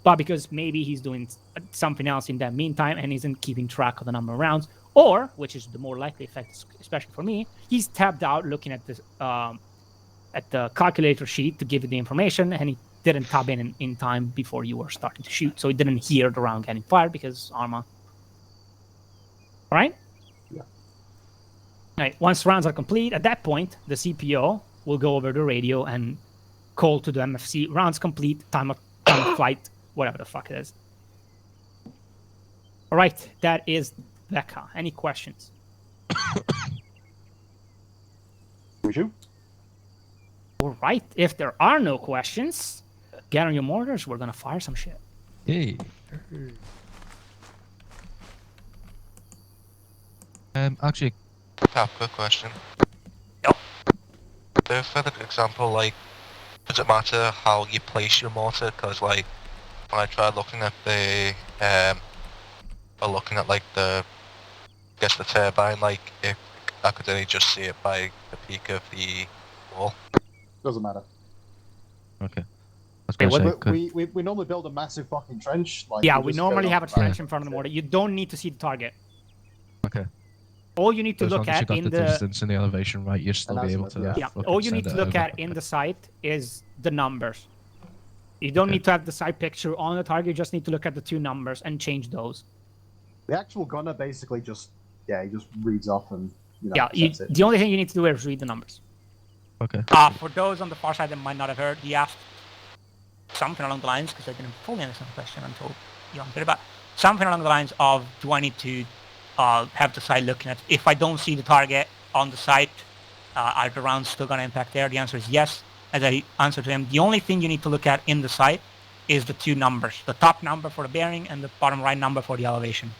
but because maybe he's doing something else in that meantime and isn't keeping track of the number of rounds, or, which is the more likely effect, especially for me, he's tabbed out looking at this at the calculator sheet to give you the information, and he didn't tab in time before you were starting to shoot, so he didn't hear the round getting fired because ArmA. All right? Yeah. Right. Once rounds are complete, at that point, the CPO will go over the radio and call to the MFC, rounds complete, time of flight, whatever the fuck it is. All right, that is Becca. Any questions? All right, if there are no questions, get on your mortars. We're gonna fire some shit. Hey. Actually, Cap, quick question. Yep. So for the example, like, does it matter how you place your mortar? Because, like, when I tried looking at the, or looking at, like, I guess the turbine, like, if I could only just see it by the peak of the wall. Doesn't matter. okay. I was gonna say, what- could- We normally build a massive fucking trench. Like, Yeah, we we just go normally down have a the back. trench in front of the mortar. You don't need to see the target. okay. All you need to So as long look as you at got in the the distance and the elevation right, you'll still be able to. Yeah. yeah, fucking all you need send to it look over. at in the site is the numbers. You don't Okay. need to have the site picture on the target. You just need to look at the two numbers and change those. The actual gunner basically just he just reads off and Yeah, sets it. the only thing you need to do is read the numbers. Okay. For those on the far side that might not have heard, he asked something along the lines, because I didn't fully understand the question until you answered it, but something along the lines of, do I need to have the site looking at, if I don't see the target on the site, are the rounds still going to impact there? The answer is yes. As I answered to him, the only thing you need to look at in the site is the two numbers, the top number for the bearing and the bottom right number for the elevation.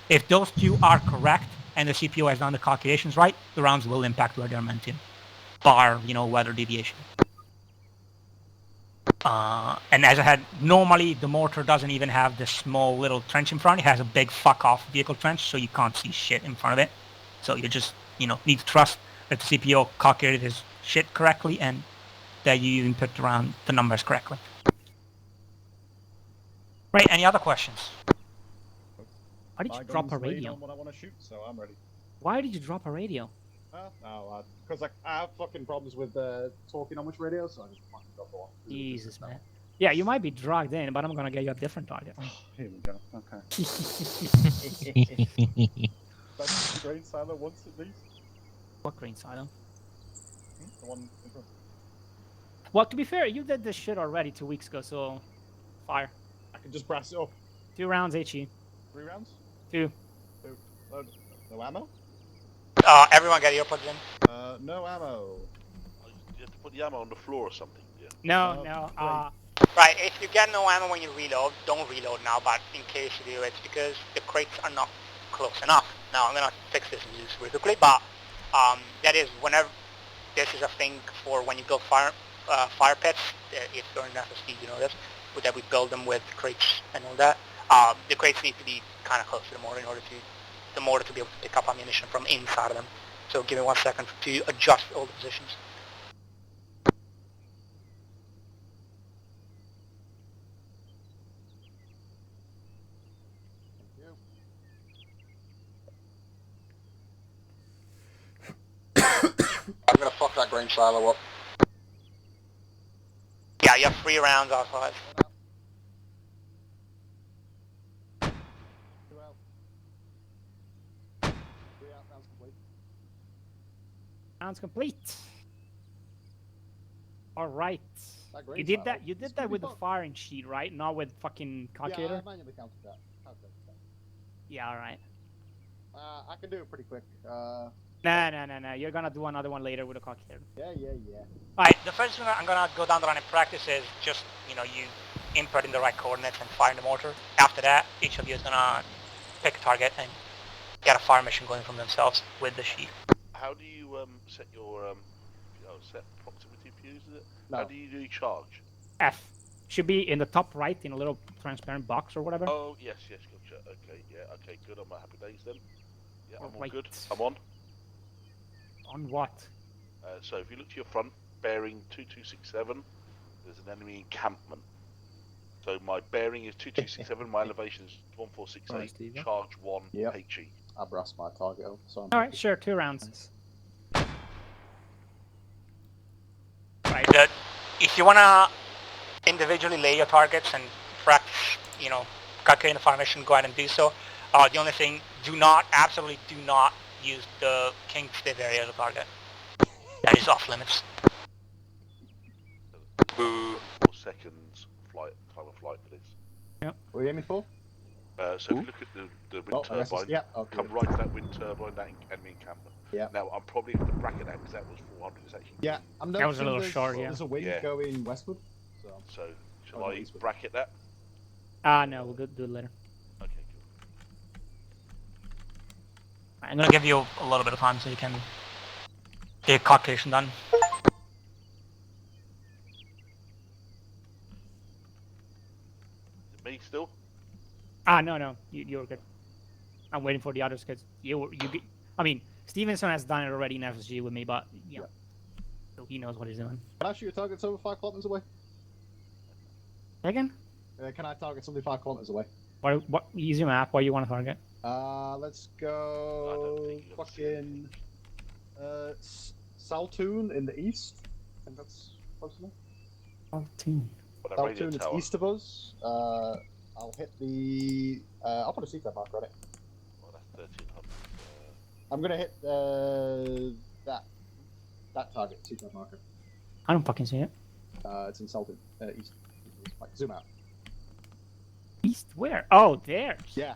If those two are correct and the CPO has done the calculations right, the rounds will impact where they're meant to, bar, weather deviation. And as I had, normally the mortar doesn't even have this small little trench in front. It has a big fuck off vehicle trench, so you can't see shit in front of it. So you just, need to trust that the CPO calculated his shit correctly and that you input around the numbers correctly. Right, any other questions? Why did you My drop a guns lead radio? on what I want to shoot, so I'm ready. Why did you drop a radio? Because I have fucking problems with talking on which radio, so I just fucking drop the one. Jesus, man. Yeah, you might be drugged in, but I'm gonna get you a different target. Here we go. Okay. That's the grain silo once at least. What green silo? The one in front. Well, to be fair, you did this shit already 2 weeks ago, so fire. I can just brass it up. 2 rounds HE. 3 rounds? 2. Load. No ammo? Everyone get earplugs in. No ammo. You have to put the ammo on the floor or something. Yeah. No. Right, if you get no ammo when you reload, don't reload now, but in case you do, it's because the crates are not close enough. Now, I'm going to fix this and use really quickly, but that is whenever this is a thing for when you build fire pits, if you're in FSD, you know this, that we build them with crates and all that. The crates need to be kind of close to the mortar in order the mortar to be able to pick up ammunition from inside of them. So give me 1 second to adjust all the positions. I'm gonna fuck that grain silo up. Yeah, you have 3 rounds outside. 2 out. 3 out, rounds complete. Rounds complete. All right. That green You did silo, that. You it's did gonna that be with the fun. firing sheet, right? Not with fucking calculator. Yeah, I manually counted that. Yeah. All right. I can do it pretty quick. No. You're gonna do another one later with a calculator. Yeah. Alright, the first thing I'm gonna go down the line in practice is just, you input in the right coordinates and fire the mortar. After that, each of you is gonna pick a target and get a fire mission going from themselves with the sheet. How do you set your set proximity fuse? Is it? No. How do you do charge? F should be in the top right in a little transparent box or whatever. Oh yes, gotcha. Okay, good. I'm happy days then. Yeah, I'm all Right. good. I'm on. On what? So if you look to your front, bearing 2267, there's an enemy encampment. So my bearing is 2267, my elevation is 1468, charge 1 Yep. HE. I brassed my target up, so I'm All right, sure. 2 rounds. Right. If you wanna individually lay your targets and practice, calculating the fire mission, go ahead and do so. The only thing, absolutely do not use the King Stiff area as a target. That is off limits. Boo. 4 seconds time of flight for this. What are you aiming for? So if you look at the wind I guess it's- turbine, yeah, okay. come right to that wind turbine, that enemy encampment. Yeah. Now I'm probably going to bracket that because that was 400. It's actually Yeah, I'm That was a noticing little there's, short, yeah. there's a wind Yeah. going westward. So shall Oh, no, I eastward. bracket that? No, we'll do it later. Okay, cool. I'm gonna give you a little bit of time so you can get calculation done. Is it me still? No, you're good. I'm waiting for the others because I mean, Stevenson has done it already in FSG with me, but so he knows what he's doing. Can I shoot a target over 5 kilometers away? Again? Can I target somebody 5 kilometers away? What? Use your map. What do you want to target? Let's go fucking Saltoon in the east. I think that's close enough. Saltoon. Saltoon, it's east of us. I'll hit the. I'll put a seat marker on it. Well, that's 1300. I'm gonna hit that target seat marker. I don't fucking see it. It's in Saltoon, east. Like, zoom out. East where? Oh, there. Yeah,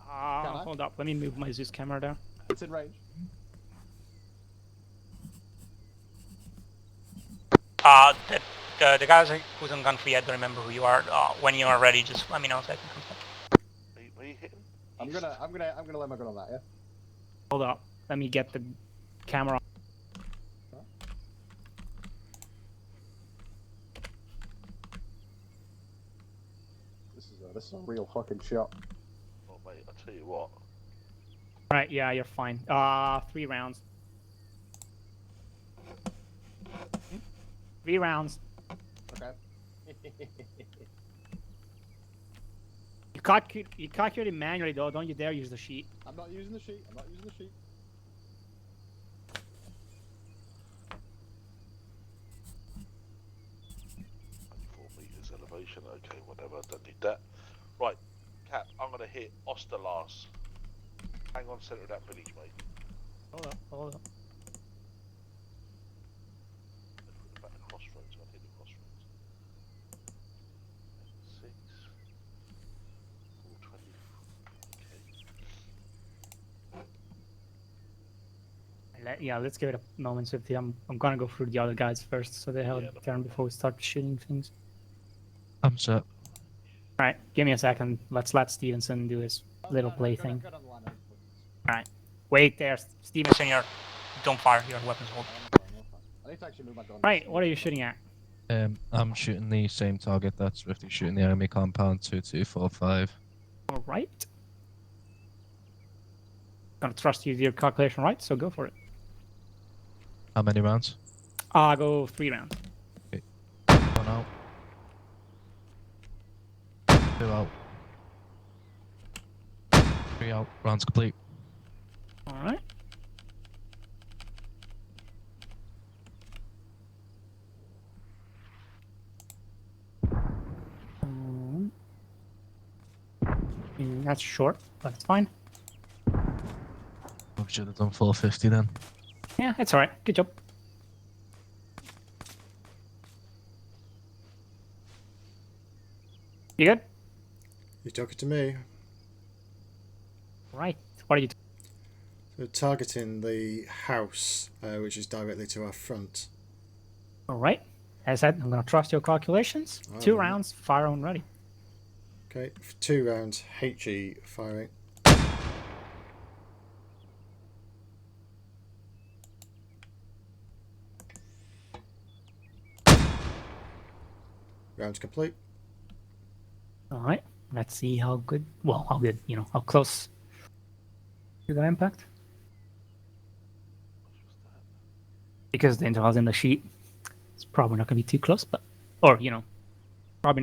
Hold up. Let me move my Zeus camera there. it's in range. The guys who's on gun for yet don't remember who you are. When you are ready, just let me know so I can come back. Are you hitting? I'm gonna let my gun on that. Yeah. Hold up. Let me get the camera. This is a real fucking shot. Oh mate, I tell you what. Alright, yeah, you're fine. 3 rounds. 3 rounds. Okay. You calculate it manually though. Don't you dare use the sheet. I'm not using the sheet. 24 meters elevation. Okay, whatever. Don't need that. Right, Cap. I'm gonna hit Osterlars. Hang on, center of that village, mate. Hold up. Back the crossroads. I'll hit the crossroads. 6. 420. Okay. Let's give it a moment, Swifty. I'm gonna go through the other guys first, so they have a turn before we start shooting things. I'm set. Alright, give me a second. Let's let Stevenson do his little play thing. Alright. Wait there, Stevenson, don't fire, your weapons hold. I need to actually move my gun. Right, what are you shooting at? I'm shooting the same target that's Swifty shooting the enemy compound 2245. Alright. Gonna trust you with your calculation, right? So go for it. How many rounds? I'll go 3 rounds. Okay. 1 out. 2 out. 3 out. Rounds complete. Alright. That's short, but it's fine. I should have done 450 then. Yeah, it's alright. Good job. You good? You're talking to me. Right. What are you We're targeting the house, which is directly to our front. Alright. As I said, I'm gonna trust your calculations. 2 rounds, fire on ready. Okay, 2 rounds, HE firing. Rounds complete. Alright. Let's see how good, how close to that impact. Because the interval's in the sheet, it's probably not gonna be too close, but, probably not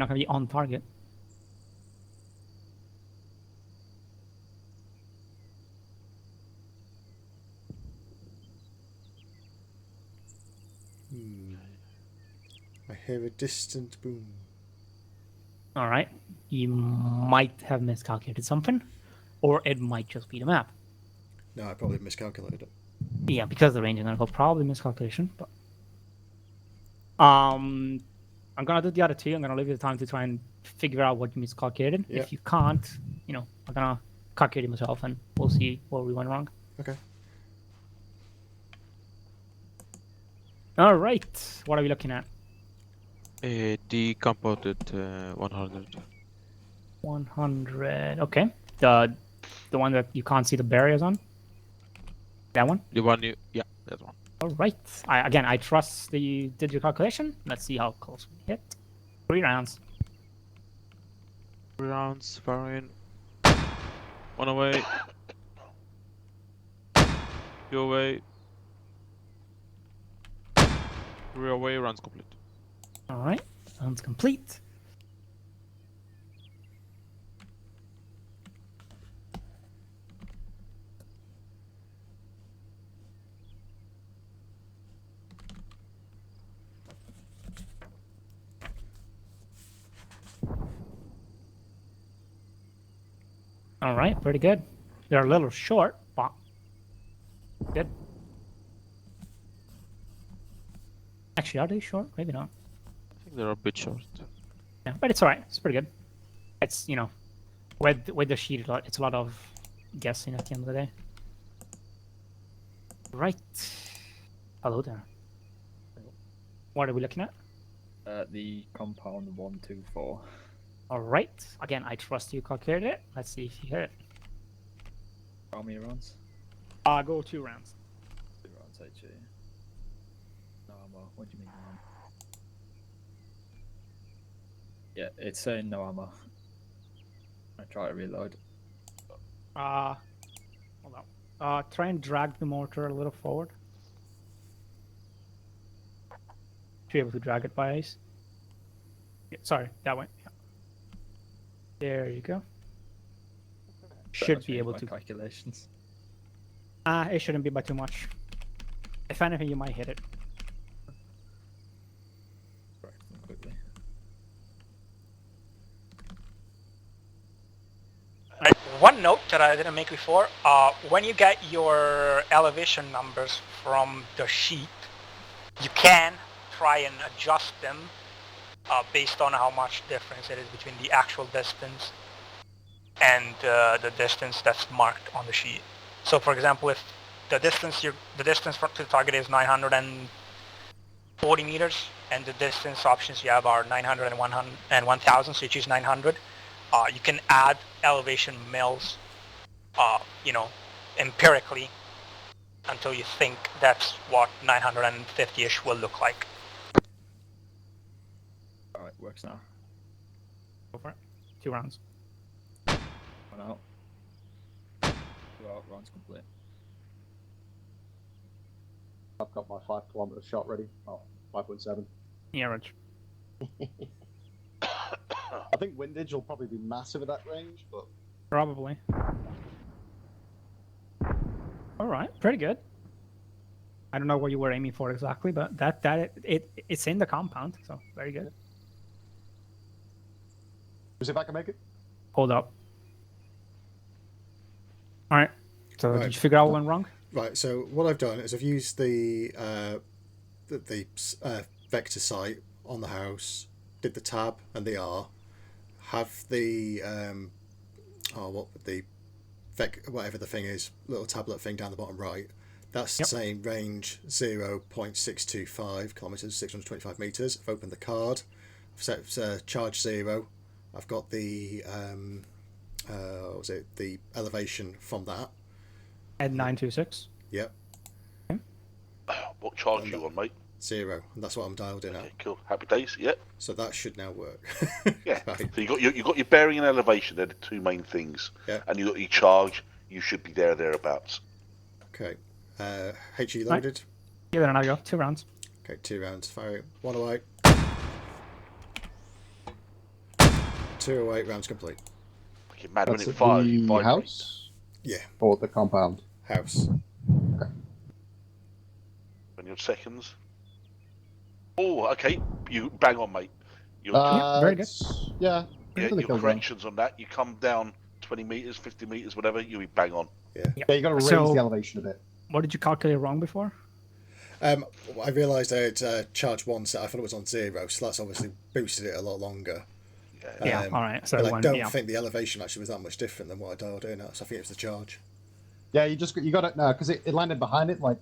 gonna be on target. I hear a distant boom. Alright. You might have miscalculated something, or it might just be the map. No, I probably miscalculated it. Yeah, because the range is gonna go probably miscalculation, but I'm gonna do the other two. I'm gonna leave you the time to try and figure out what you miscalculated. Yeah. If you can't, you know, I'm gonna calculate it myself, and we'll see where we went wrong. Okay. All right, what are we looking at? The compounded 100. 100. Okay, the one that you can't see the barriers on. That one. The one you, yeah, that one. All right. I trust that you did your calculation. Let's see how close we hit. 3 rounds. 3 rounds, firing. 1 away. 2 away. 3 away, rounds complete. All right, rounds complete. All right, pretty good. They're a little short, but good. Actually, are they short? Maybe not. I think they're a bit short. Yeah, but it's all right. It's pretty good. It's, you know, with the sheet, it's a lot of guessing at the end of the day. Right. Hello there. What are we looking at? The compound 124. All right. Again, I trust you calculated it. Let's see if you hit it. How many rounds? Go 2 rounds. 2 rounds, HE. No ammo. What do you mean no ammo? Yeah, it's saying no ammo. I try to reload. Hold on. Try and drag the mortar a little forward. Should be able to drag it by ice. Yeah, sorry, that way. Yeah. There you go. Should be able to. Calculations. It shouldn't be by too much. If anything, you might hit it. Correct them quickly. Right. One note that I didn't make before, when you get your elevation numbers from the sheet, you can try and adjust them based on how much difference it is between the actual distance and the distance that's marked on the sheet. So for example, if the distance to the target is 940 meters and the distance options you have are 900 and 1000, so you choose 900, you can add elevation mils, you know, empirically until you think that's what 950-ish will look like. Alright, works now. Go for it. 2 rounds. 1 out. 2 out, rounds complete. I've got my 5 kilometer shot ready. Oh, 5.7. Yeah, Rich. I think windage will probably be massive at that range, but Probably. All right, pretty good. I don't know what you were aiming for exactly, but it's in the compound, so very good. is it if I can make it? Hold up. All right. So Right. did you figure out what went wrong? Right. So what I've done is I've used the vector site on the house, did the tab and the R, have the whatever the thing is, little tablet thing down the bottom right. That's Yep. saying range 0.625 kilometers, 625 meters. I've opened the card. I've set charge 0. I've got the the elevation from that. At 926. Yep, What charge you on, mate? 0, and that's what I'm dialed in Okay, at. cool. Happy days. Yep. So that should now work. Yeah. Right. So you got your bearing and elevation. They're the 2 main things. Yeah. And you got your charge. You should be thereabouts. Okay. HE loaded. Yeah, then I go 2 rounds. Okay, 2 rounds. Fire 108. 208 rounds complete. Fucking mad when That's it at fires. You the vibrate. house Yeah, or the compound? house. 20 seconds. Oh, okay. You bang on, mate. Your, very good. Yeah. yeah, Really your cool, corrections on that. You come down 20 meters, 50 meters, whatever, you'll be bang on. Yeah. Yeah, you got to raise So- the elevation a bit. What did you calculate wrong before? I realised I had charge 1 set. I thought it was on 0, so that's obviously boosted it a lot longer. Yeah, all right. So But I don't yeah. think the elevation actually was that much different than what I dialed in at, so I think it was the charge. Yeah, you got it because it landed behind it like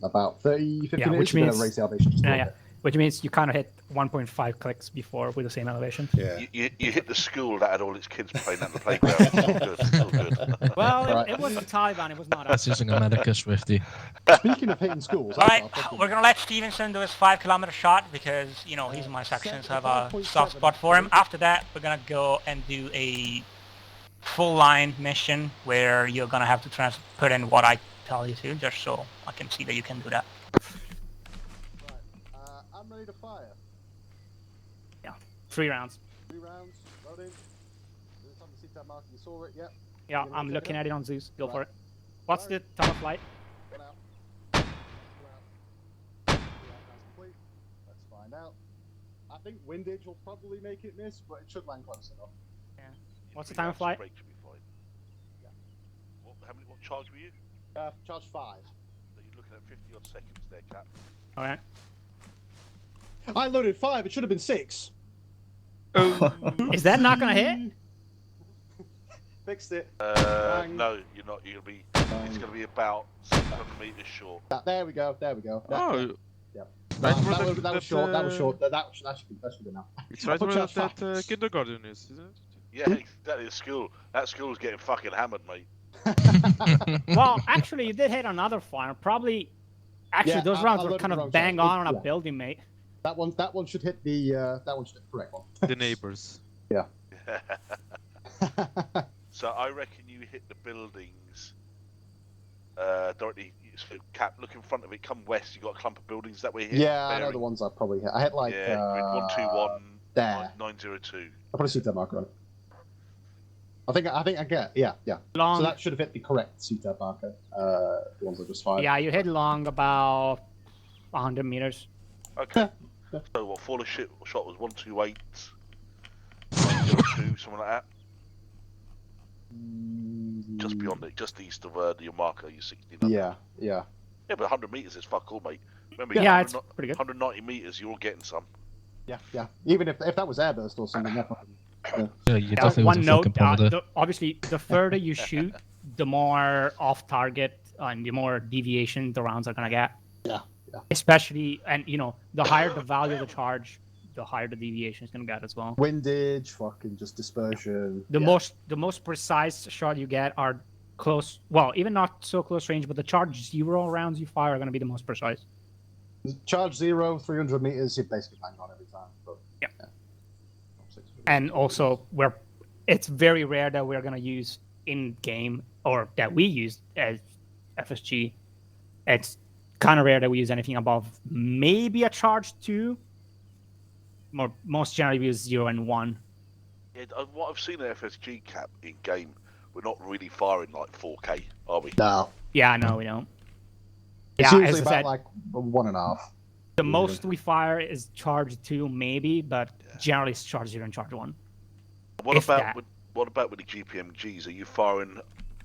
about 30, 50 Yeah, meters. which you gotta means- raise the elevation just a Yeah, little yeah. bit. Which means you kind of hit 1.5 clicks before with the same elevation. Yeah. You hit the school that had all its kids playing at the playground. It's all good. It's all good. Well, Right. it was the Taliban. It was not That's us. using America, Swifty. Speaking of hitting schools, All right, we're gonna let Stevenson do his 5-kilometer shot because he's in my section, so I have a soft spot for him. After that, we're gonna go and do a full line mission where you're gonna have to put in what I tell you to, just so I can see that you can do that. I'm ready to fire. 3 rounds. 3 rounds, loading. It's on the CTAB marker. You saw it, yep. Yeah, You're gonna I'm take looking it? at it on Zeus. Go Right. for it. What's the time of flight? One out. Two out. Two out, that's complete. Let's find out. I think windage will probably make it miss, but it should land close enough. What's the time of flight? Break should be fine. What charge were you? Charge 5. So you're looking at 50 odd seconds there, Cap. All right. I loaded 5. It should have been 6. Is that not gonna hit? Fixed it. No, you're not. You're gonna be. It's gonna be about 600 meters short. There we go. There we go. Oh, Yeah. right That where was that, short. That was uh, short. That should be enough. It's right put where charge that 5. kindergarten is, isn't it? Yeah, exactly. The school. That school's getting fucking hammered, mate. Well, actually, you did hit another fire. Probably. Actually, Yeah, those I rounds were loaded kind the of wrong bang charge. on a Yeah. building, mate. That one should hit the correct one. The neighbors. Yeah. So I reckon you hit the buildings directly. So Cap, look in front of it. Come west. You got a clump of buildings that way here. Yeah, I know the ones I probably hit. I hit like Yeah, grid 121 there. 902. I probably see that marker on it. I think I get. Yeah. Long. So that should have hit the correct CTAB marker. The ones I just fired. Yeah, you hit long about 100 meters. Okay. So what? Fall of shot was 128, 902, something like that. Just beyond it, just east of your marker, your 16. Yeah. Yeah, but 100 meters is fuck all, mate. Remember, Yeah, 100 it's pretty good. 190 meters, you're all getting some. Yeah. Even if that was airburst or something. Yeah. Yeah, you definitely one wasn't note, fucking powder. obviously, the further you shoot, the more off target and the more deviation the rounds are gonna get. Yeah. Especially, and the higher the value of the charge, the higher the deviation is gonna get as well. Windage, fucking just dispersion. The most precise shot you get are close. Well, even not so close range, but the charge 0 rounds you fire are gonna be the most precise. Charge 0, 300 meters. You basically bang on every time. But, Yeah. 600. And also, it's very rare that we're gonna use in game or that we use as FSG. It's kind of rare that we use anything above maybe a charge 2. Most generally we use 0 and 1. Yeah, what I've seen at FSG Cap in game, we're not really firing like 4K, are we? No. Yeah, no, we don't. It's Yeah, usually as I about said, like 1.5. the most we fire is charge 2, maybe, but generally it's charge 0 and charge 1. What If that. about with the GPMGs? Are you firing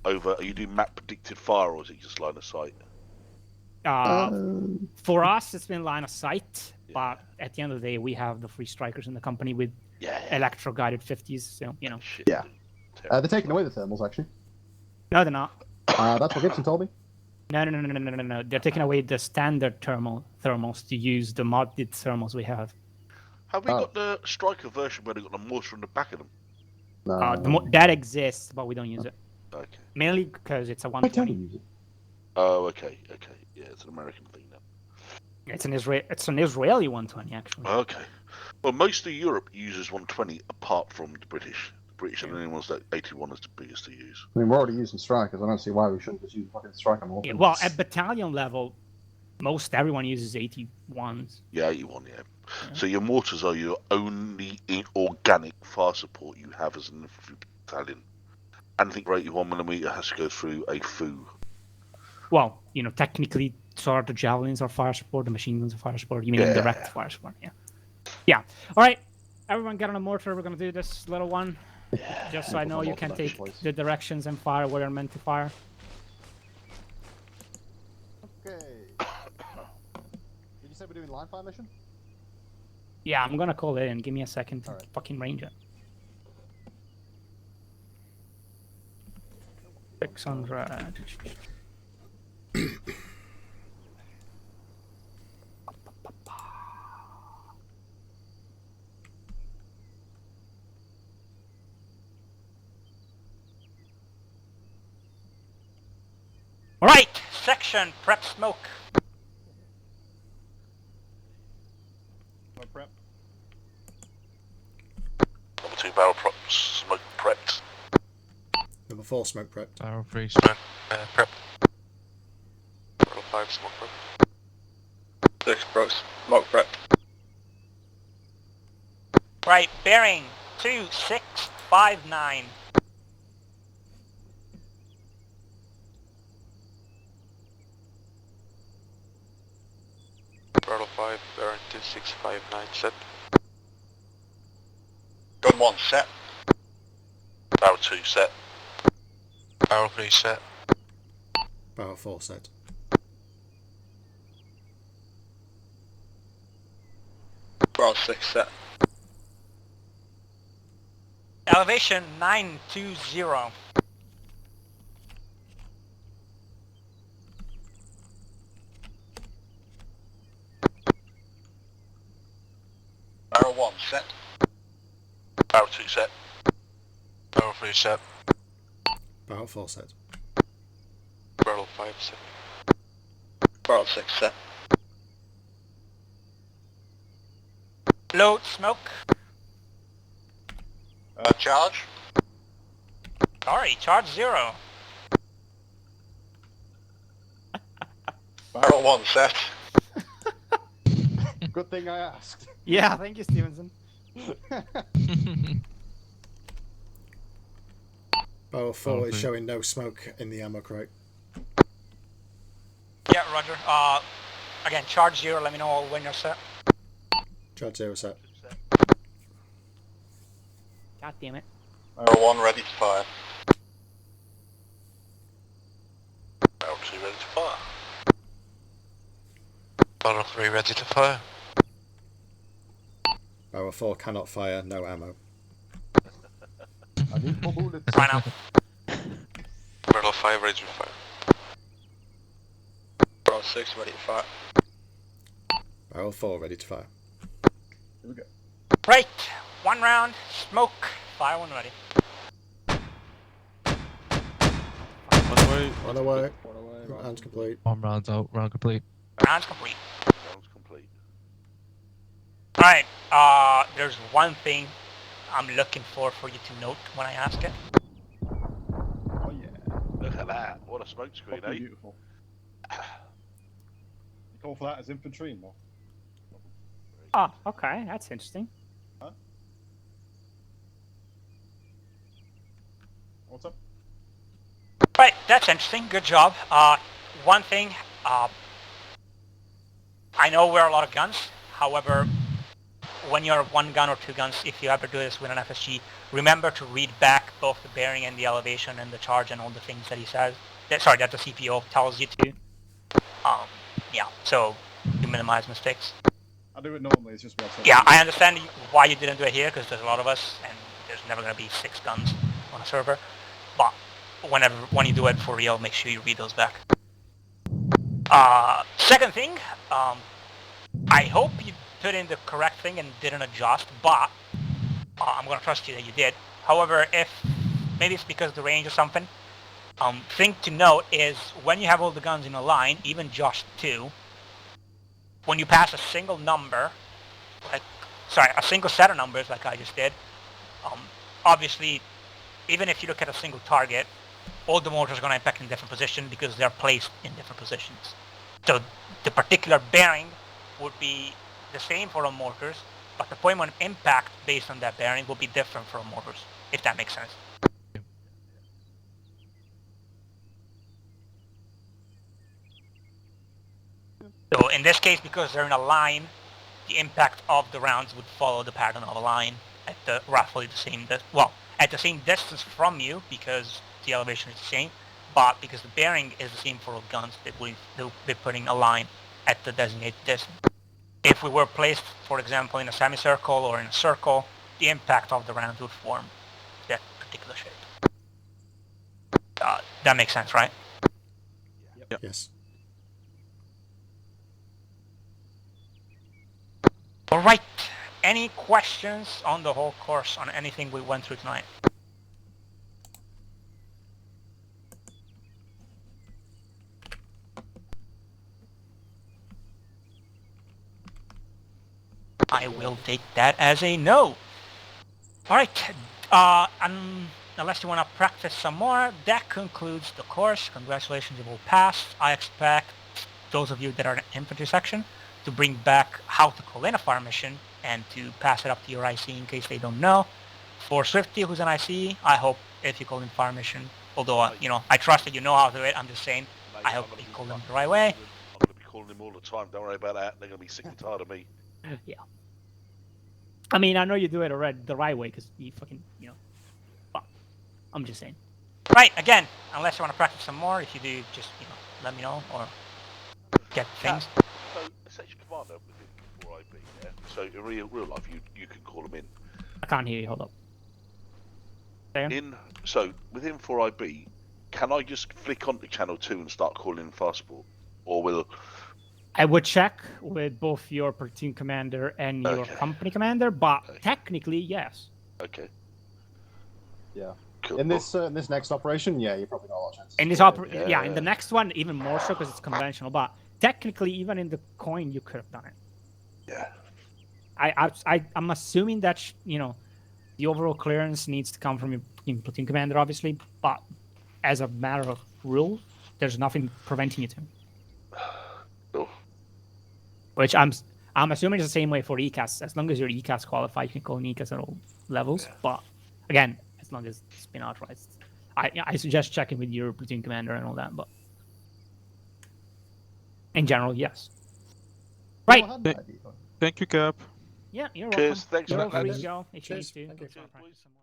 over? Are you doing map predicted fire, or is it just line of sight? For us, it's been line of sight, but at the end of the day, we have the free strikers in the company with electro guided 50s. So Shit, Yeah. They're taking away the thermals actually. no, they're not. That's what Gibson told me. No. They're taking away the standard thermals to use the modded thermals we have. Have we got the striker version where they've got the mortar in the back of them? No. That exists, but we don't use it. Okay. Mainly because it's a I tell 120. you use it. Oh, okay. Yeah, it's an American thing now. It's an Israeli 120 actually. Okay. Well, most of Europe uses 120 apart from the British. The British are the only ones that 81 is the biggest to use. I mean, we're already using strikers. I don't see why we shouldn't just use fucking striker more. Yeah, well, at battalion level, most everyone uses 81s. Yeah, 81, yeah. So your mortars are your only organic fire support you have as an infantry battalion. Anything for 81mm has to go through a FOO. Well, technically, so are the javelins are fire support, the machine guns are fire support. You mean direct fire support? Yeah. All right, everyone, get on a mortar. We're gonna do this little one. Just so I know you can take Voice. the directions and fire where you're meant to fire. Okay. Did you say we're doing line fire mission? Yeah, I'm gonna call it in. Give me a second to Alright. fucking range it. 600. All right, section prep smoke. No prep. Number 2 barrel smoke prepped. Number 4 smoke prep. Barrel 3 Smoke prep. Barrel 5 smoke prep. 6 smoke prep. Right, bearing 2659. Barrel 5, bearing 2659 set. Gun 1 set. Barrel 2 set. Barrel 3 set. Barrel 4 set. Barrel 6 set. Elevation 920. Barrel 1 set. Barrel 2 set. Barrel 3 set. Barrel 4 set. Barrel 5 set. Barrel 6 set. Load smoke. Charge. Sorry, charge 0. Barrel 1 set. Good thing I asked. Yeah, thank you, Stevenson. Barrel 4 is Okay. showing no smoke in the ammo crate. Yeah, roger. Again, charge 0. Let me know when you're set. Charge 0 set. God damn it. Barrel 1 ready to fire. Barrel 2 ready to fire. Barrel 3 ready to fire. Barrel 4 cannot fire, no ammo. I need more bullets. Fine now. Barrel 5 ready to fire. Barrel 6 ready to fire. Barrel 4 ready to fire. Here we go. Right, 1 round, smoke, fire when ready. One way. On away. One away. Round complete. 1 round out, round complete. Round's complete. Round's complete. Alright, there's one thing I'm looking for you to note when I ask it. Oh yeah. Look at that. What a smoke screen, Fucking eh? beautiful. You call for that as infantry? No. Oh, okay, that's interesting. What's up? Right, that's interesting. Good job. One thing, I know we're a lot of guns. However, when you're 1 gun or 2 guns, if you ever do this with an FSG, remember to read back both the bearing and the elevation and the charge and all the things that he says. That the CPO tells you to. Yeah, so you minimize mistakes. I do it normally. It's just we have Yeah, I understand why you didn't do it here, because there's a lot of us, and there's never going to be 6 guns on a server. But when you do it for real, make sure you read those back. Second thing, I hope you put in the correct thing and didn't adjust, but I'm going to trust you that you did. However, if maybe it's because of the range or something, thing to note is when you have all the guns in a line, even just 2, when you pass a single number, a single set of numbers like I just did, obviously, even if you look at a single target, all the mortars are going to impact in different positions because they're placed in different positions. So the particular bearing would be the same for all mortars, but the point of impact based on that bearing will be different for all mortars, if that makes sense. So in this case, because they're in a line, the impact of the rounds would follow the pattern of a line at roughly the same, at the same distance from you because the elevation is the same, but because the bearing is the same for all guns, they'll be putting a line at the designated distance. If we were placed, for example, in a semicircle or in a circle, the impact of the round would form that particular shape. That makes sense, right? Yes. All right. Any questions on the whole course, on anything we went through tonight? I will take that as a no. All right. Unless you want to practice some more, that concludes the course. Congratulations, you will pass. I expect those of you that are in the infantry section to bring back how to call in a fire mission and to pass it up to your IC in case they don't know. For Swifty, who's an IC, I hope if you call in fire mission, although, I trust that you know how to do it, I'm just saying, I hope you call them the right way. I'm going to be calling him all the time. Don't worry about that. They're going to be sick and tired of me. Yeah. I mean, I know you do it already the right way because you fucking, but I'm just saying. Right, again, unless you want to practice some more, if you do, just, let me know or get things. So, a section commander within 4IB, yeah? So, in real life, you can call them in. I can't hear you. Hold up. So, within 4IB, can I just flick onto channel 2 and start calling in fastball? Or will... I would check with both your platoon commander and your company commander, but technically, yes. Okay. Yeah. Cool. In this next operation, yeah, you're probably got a lot of chances. In this in the next one, even more so because it's conventional. But technically, even in the coin, you could have done it. Yeah. I'm assuming that the overall clearance needs to come from your platoon commander, obviously. But as a matter of rule, there's nothing preventing you to. Cool. Which I'm assuming it's the same way for ECAS. As long as your ECAS qualified, you can call in ECAS at all levels. Yeah. But again, as long as it's been authorized, I suggest checking with your platoon commander and all that. But in general, yes. Right. Thank you, Cap. Yeah, you're Cheers. welcome. Thanks You're for that, free to lads. go if Cheers. you need to. Thank you. Let's not practice some more.